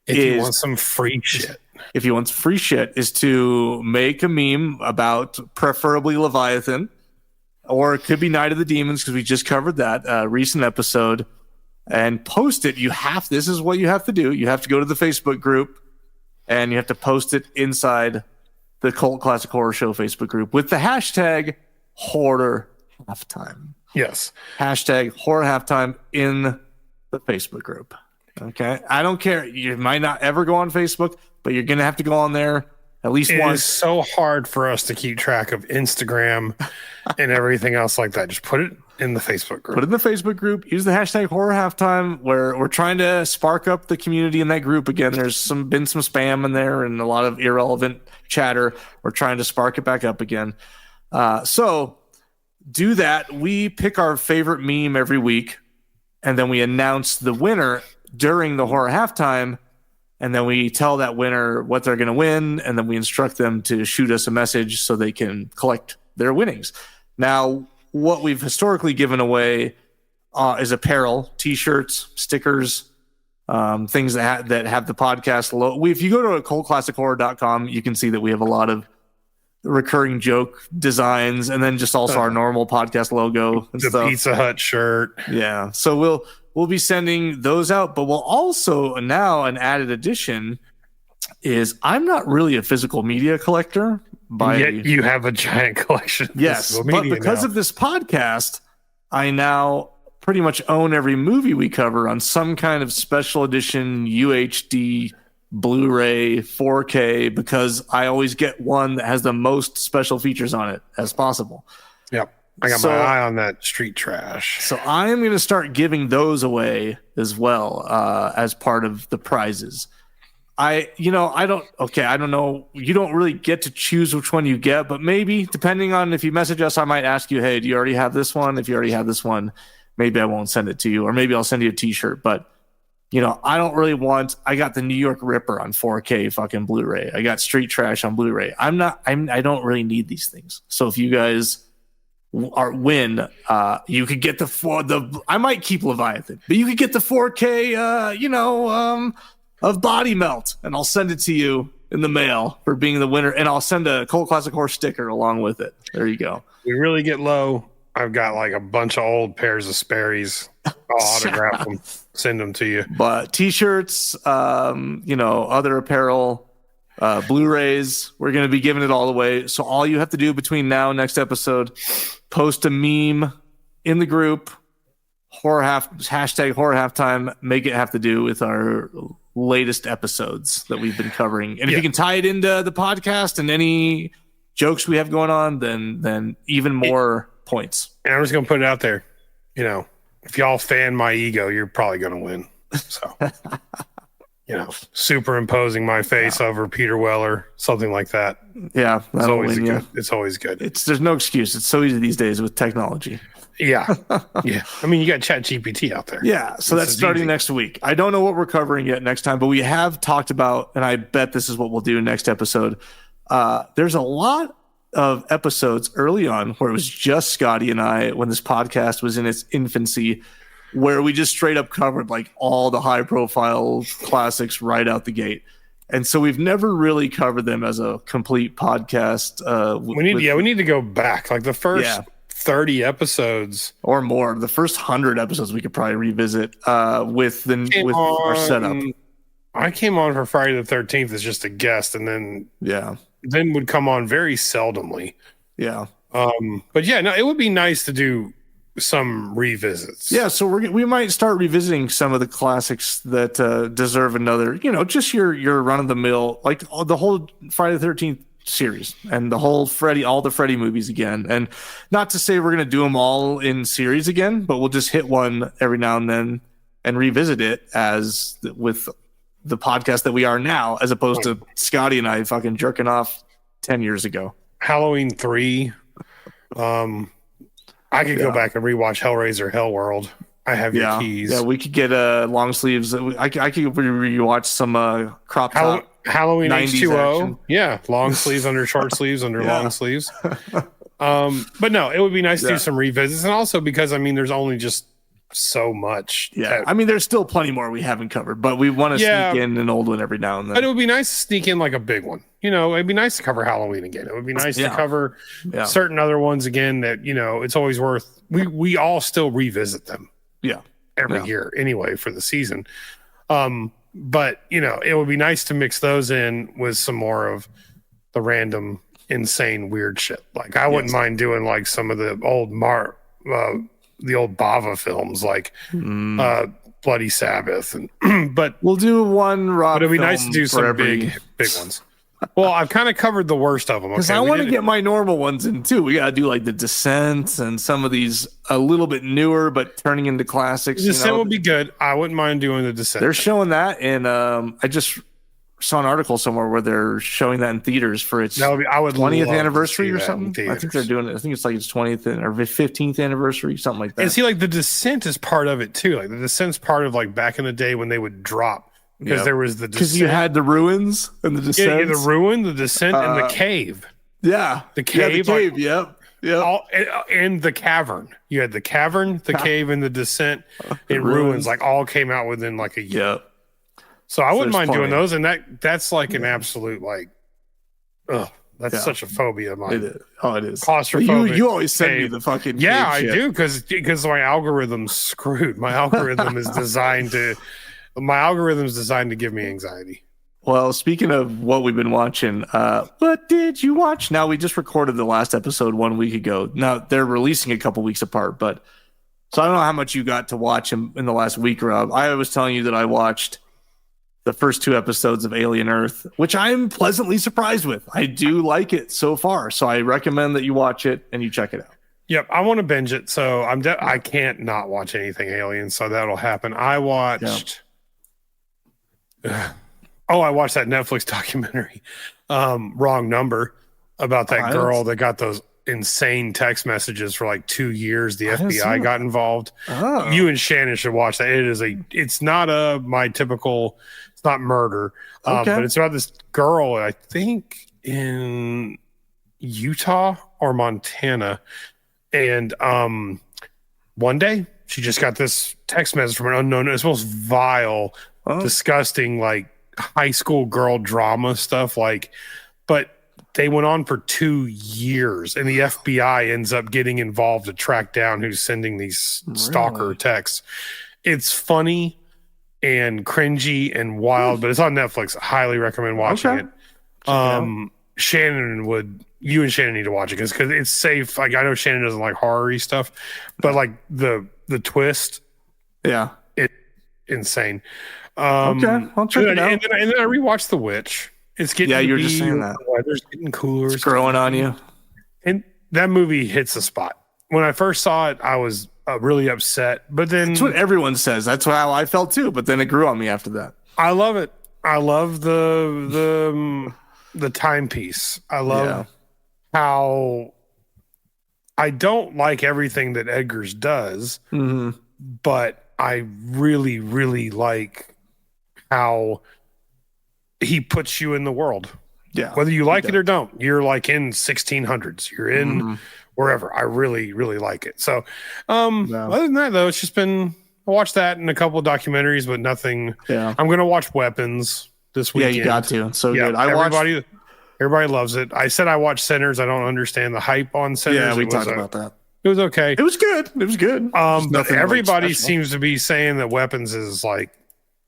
if you want some free shit. If you want free shit, is to make a meme about preferably Leviathan, or it could be Night of the Demons, because we just covered that recent episode, and post it. This is what you have to do. You have to go to the Facebook group, and you have to post it inside the Cult Classic Horror Show Facebook group with the hashtag Horror Halftime. Yes. Hashtag Horror Halftime in the Facebook group. Okay. I don't care. You might not ever go on Facebook, but you're going to have to go on there at least once. It is so hard for us to keep track of Instagram and everything else like that. Just put it in the Facebook group. Put it in the Facebook group. Use the hashtag Horror Halftime, where we're trying to spark up the community in that group again. There's been some spam in there and a lot of irrelevant chatter. We're trying to spark it back up again. So do that. We pick our favorite meme every week, and then we announce the winner during the Horror Halftime, and then we tell that winner what they're going to win, and then we instruct them to shoot us a message so they can collect their winnings. Now, what we've historically given away is apparel, T-shirts, stickers, things that have the podcast logo. If you go to cultclassichorror.com, you can see that we have a lot of recurring joke designs, and then just also our normal podcast logo and the stuff. Pizza Hut shirt. Yeah. So we'll be sending those out, but we'll also now, an added addition is, I'm not really a physical media collector. Yet you have a giant collection. Yes, but because of this podcast, I now pretty much own every movie we cover on some kind of special edition UHD, Blu-ray, 4K, because I always get one that has the most special features on it as possible. Yep. I got my eye on that street trash. So I am going to start giving those away as well as part of the prizes. I don't know. You don't really get to choose which one you get, but maybe depending on if you message us, I might ask you, hey, do you already have this one? If you already have this one, maybe I won't send it to you, or maybe I'll send you a T-shirt. But I don't really I got the New York Ripper on 4K fucking Blu-ray. I got Street Trash on Blu-ray. I don't really need these things. So if you guys win, you could get I might keep Leviathan, but you could get the 4K, of Body Melt, and I'll send it to you in the mail for being the winner, and I'll send a Cult Classic Horror sticker along with it. There you go. We really get low. I've got like a bunch of old pairs of Sperry's. I'll autograph them, send them to you. But T-shirts, other apparel, Blu-rays, we're going to be giving it all away. So all you have to do between now and next episode, post a meme in the group, hashtag Horror Halftime, make it have to do with our latest episodes that we've been covering. And if you can tie it into the podcast and any jokes we have going on, then even more points. And I'm just going to put it out there. If y'all fan my ego, you're probably going to win. So, superimposing my face over Peter Weller, something like that. Yeah. It's always good. It's always good. There's no excuse. It's so easy these days with technology. Yeah. Yeah. I mean, you got ChatGPT out there. Yeah. So that's starting next week. I don't know what we're covering yet next time, but we have talked about, and I bet this is what we'll do next episode. There's a lot of episodes early on where it was just Scotty and I, when this podcast was in its infancy, where we just straight up covered like all the high profile classics right out the gate. And so we've never really covered them as a complete podcast. We need to go back. Like the first 30 episodes or more. The first 100 episodes we could probably revisit with our setup. I came on for Friday the 13th as just a guest, and then would come on very seldomly. Yeah. But it would be nice to do some revisits. Yeah, so we might start revisiting some of the classics that deserve another, just your run of the mill, like the whole Friday the 13th series and all the Freddy movies again. And not to say we're going to do them all in series again, but we'll just hit one every now and then and revisit it as with the podcast that we are now, as opposed to Scotty and I fucking jerking off 10 years ago. Halloween 3. I could go back and rewatch Hellraiser Hellworld. I have your keys. Yeah, we could get long sleeves. I could rewatch some crop top. Halloween H2O. Action. Yeah, long sleeves under short sleeves under long sleeves. But no, it would be nice to do some revisits. And also because, I mean, there's only just so much. Yeah, I mean, there's still plenty more we haven't covered, but we want to sneak in an old one every now and then. But it would be nice to sneak in like a big one. You know, it'd be nice to cover Halloween again. It would be nice to cover certain other ones again that, you know, it's always worth. We all still revisit them. Yeah. Every year anyway for the season. But, you know, it would be nice to mix those in with some more of the random, insane, weird shit. Like, I wouldn't mind doing like some of the old the old Bava films, like Bloody Sabbath, and but we'll do one. Rob, but it'd be nice to do some big ones. Well, I've kind of covered the worst of them because I want to get my normal ones in too. We gotta do like the Descent and some of these a little bit newer, but turning into classics. The Descent would be good. I wouldn't mind doing the Descent. They're showing that, and I just saw an article somewhere where they're showing that in theaters for its 20th anniversary or something. I think they're doing it. I think it's like its 20th or 15th anniversary, something like that. And see, like the Descent is part of it too. Like the Descent's part of like back in the day when they would drop. Because there was the Descent. Because you had the ruins and the Descent. Yeah, the ruin, the Descent, and the cave. Yeah. The cave. Yeah, the cave, yep. And the cavern. You had the cavern, the cave, and the Descent in ruins. Like all came out within like a year. Yep. So I wouldn't mind doing those. And that's like an absolute like, that's such a phobia of mine. It is. Oh, it is. Claustrophobic. You always send me the fucking Yeah, I shit. do because my algorithm's screwed. My algorithm is designed to... My algorithm's designed to give me anxiety. Well, speaking of what we've been watching, what did you watch? Now, we just recorded the last episode 1 week ago. Now, they're releasing a couple weeks apart, but so I don't know how much you got to watch in the last week, Rob. I was telling you that I watched the first 2 episodes of Alien Earth, which I'm pleasantly surprised with. I do like it so far, so I recommend that you watch it and you check it out. Yep, I want to binge it, so I can't not watch anything Alien, so that'll happen. I watched... I watched that Netflix documentary, Wrong Number, about that girl that got those insane text messages for like 2 years. The FBI got involved. You and Shannon should watch that. It's not my typical, it's not murder, but it's about this girl, I think in Utah or Montana. And one day she just got this text message from an unknown. It's most vile, disgusting, like high school girl drama stuff. Like, but they went on for 2 years, and the FBI ends up getting involved to track down who's sending these stalker texts. It's funny and cringy and wild, but it's on Netflix. I highly recommend watching it. You and Shannon need to watch it because it's safe. Like, I know Shannon doesn't like horror-y stuff, but like the twist, it's insane. I'll check it out. And then I rewatched The Witch. It's getting you were just saying that. The weather's getting cooler. It's growing on you. And that movie hits the spot. When I first saw it, I was really upset. But then that's what everyone says. That's how I felt too. But then it grew on me after that. I love it. I love the timepiece. I love how I don't like everything that Eggers does, but I really, really like how he puts you in the world. Yeah. Whether you like it or don't, you're like in 1600s. You're in wherever. I really, really like it. So, other than that, though, it's just been, I watched that and a couple of documentaries, but nothing. Yeah. I'm going to watch Weapons this weekend. Yeah, you got to. It's so good. Everybody loves it. I said I watched Sinners. I don't understand the hype on Sinners. Yeah, we talked about that. It was okay. It was good. It was good. But everybody seems to be saying that Weapons is like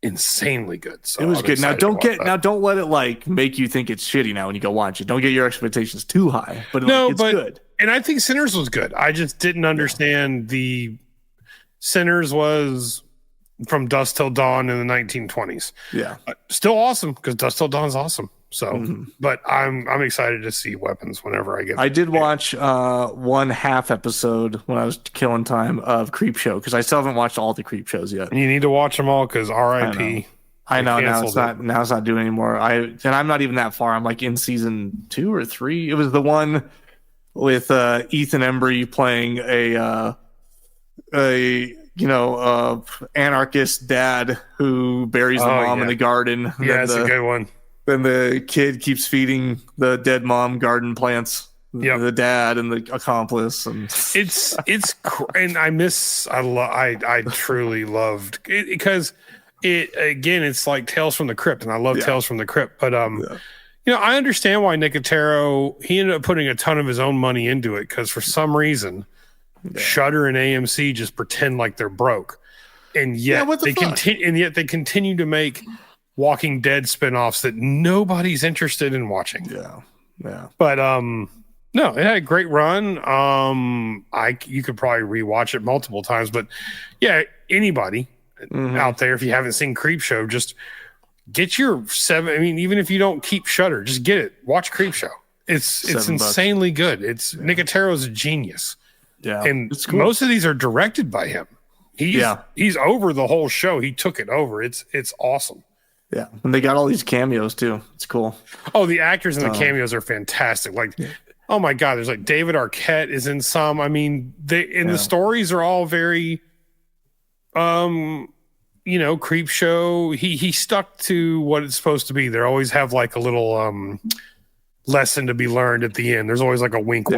insanely good. So it was good. Now don't let it like make you think it's shitty now when you go watch it. Don't get your expectations too high. But it's good. And I think Sinners was good. I just didn't understand the Sinners was from Dusk Till Dawn in the 1920s. Yeah. Still awesome because Dusk Till Dawn is awesome. So, but I'm excited to see Weapons whenever I get. I did watch 1/2 episode when I was killing time of Creepshow because I still haven't watched all the Creepshows yet. You need to watch them all because R.I.P. I know now it's not doing anymore. I'm not even that far. I'm like in season 2 or 3. It was the one with Ethan Embry playing a anarchist dad who buries the mom in the garden. Yeah, it's a good one. Then the kid keeps feeding the dead mom garden plants. Yep. The dad and the accomplice, and and I truly loved it because it's like Tales from the Crypt, and I love Tales from the Crypt. But I understand why Nicotero, he ended up putting a ton of his own money into it because for some reason Shudder and AMC just pretend like they're broke, and yet they continue to make Walking Dead spinoffs that nobody's interested in watching. Yeah. But no, it had a great run. You could probably rewatch it multiple times, but yeah, anybody out there, if you haven't seen Creepshow, just get your 7. I mean, even if you don't keep Shudder, just get it. Watch Creepshow. It's insanely good. Nicotero's a genius. Yeah, and most of these are directed by him. He's over the whole show. He took it over. It's awesome. Yeah, and they got all these cameos too. It's cool. Oh, the actors in the cameos are fantastic. Like, oh my God, there's like David Arquette is in some. I mean, the stories are all very, Creepshow. He stuck to what it's supposed to be. They always have like a little lesson to be learned at the end. There's always like a wink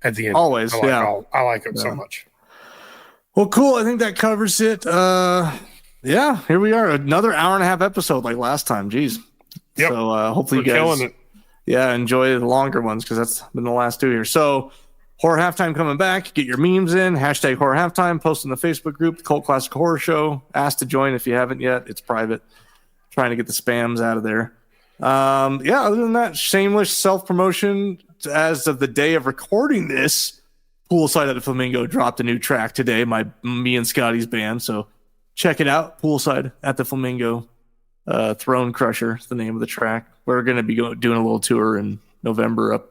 at the end. Always, I like it so much. Well, cool. I think that covers it. Yeah, here we are. Another 1.5 hour episode like last time. Jeez. Yep. So hopefully you guys killing it. Yeah, enjoy the longer ones because that's been the last 2 here. So Horror Halftime coming back. Get your memes in. # Horror Halftime. Post in the Facebook group, the Cult Classic Horror Show. Ask to join if you haven't yet. It's private. Trying to get the spams out of there. Other than that, shameless self-promotion. As of the day of recording this, Poolside at the Flamingo dropped a new track today. Me and Scotty's band. So check it out. Poolside at the Flamingo. Throne Crusher is the name of the track. We're going to be doing a little tour in November up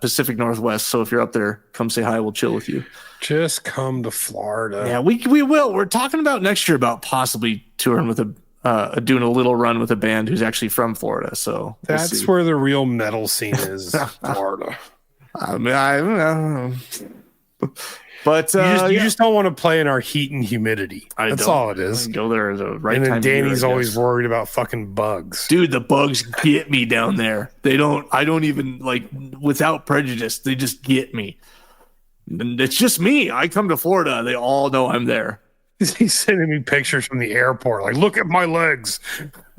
Pacific Northwest. So if you're up there, come say hi. We'll chill with you. Just come to Florida. Yeah, we will. We're talking about next year about possibly touring with doing a little run with a band who's actually from Florida. So that's where the real metal scene is, Florida. I mean, I don't know. But you just don't want to play in our heat and humidity. That's all it is. Go there at the right time. And then Danny's always worried about fucking bugs. Dude, the bugs get me down there. I don't even without prejudice. They just get me. And it's just me. I come to Florida. They all know I'm there. He's sending me pictures from the airport. Like, look at my legs.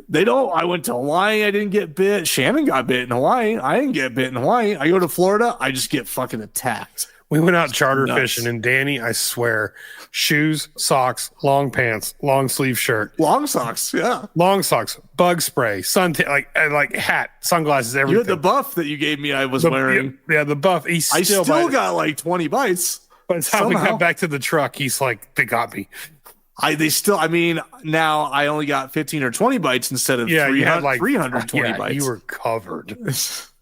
They don't. I went to Hawaii. I didn't get bit. Shannon got bit in Hawaii. I didn't get bit in Hawaii. I go to Florida. I just get fucking attacked. We went out charter fishing, and Danny, I swear, shoes, socks, long pants, long sleeve shirt, long socks, bug spray, sun like hat, sunglasses, everything. You had the buff that you gave me. I was wearing. Yeah, the buff. I still got like 20 bites. By the time we got back to the truck, he's like, they got me. Now I only got 15 or 20 bites instead of 320 bites. You were covered.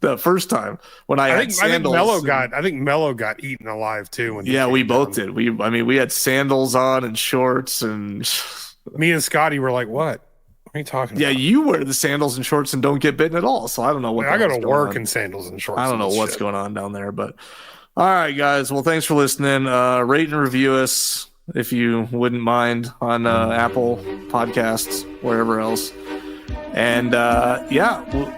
The first time when I had sandals. I think Mello got eaten alive too. We both did. We had sandals on and shorts, and me and Scotty were like, "What? What are you talking about?" Yeah, you wear the sandals and shorts and don't get bitten at all. So I don't know what. I got to work in sandals and shorts. I don't know what's going on down there, but all right, guys. Well, thanks for listening. Rate and review us if you wouldn't mind on Apple Podcasts, wherever else. And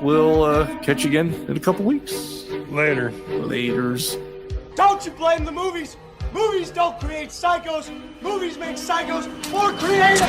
we'll catch you again in a couple weeks. Laters. Don't you blame the movies. Movies don't create psychos. Movies make psychos more creative.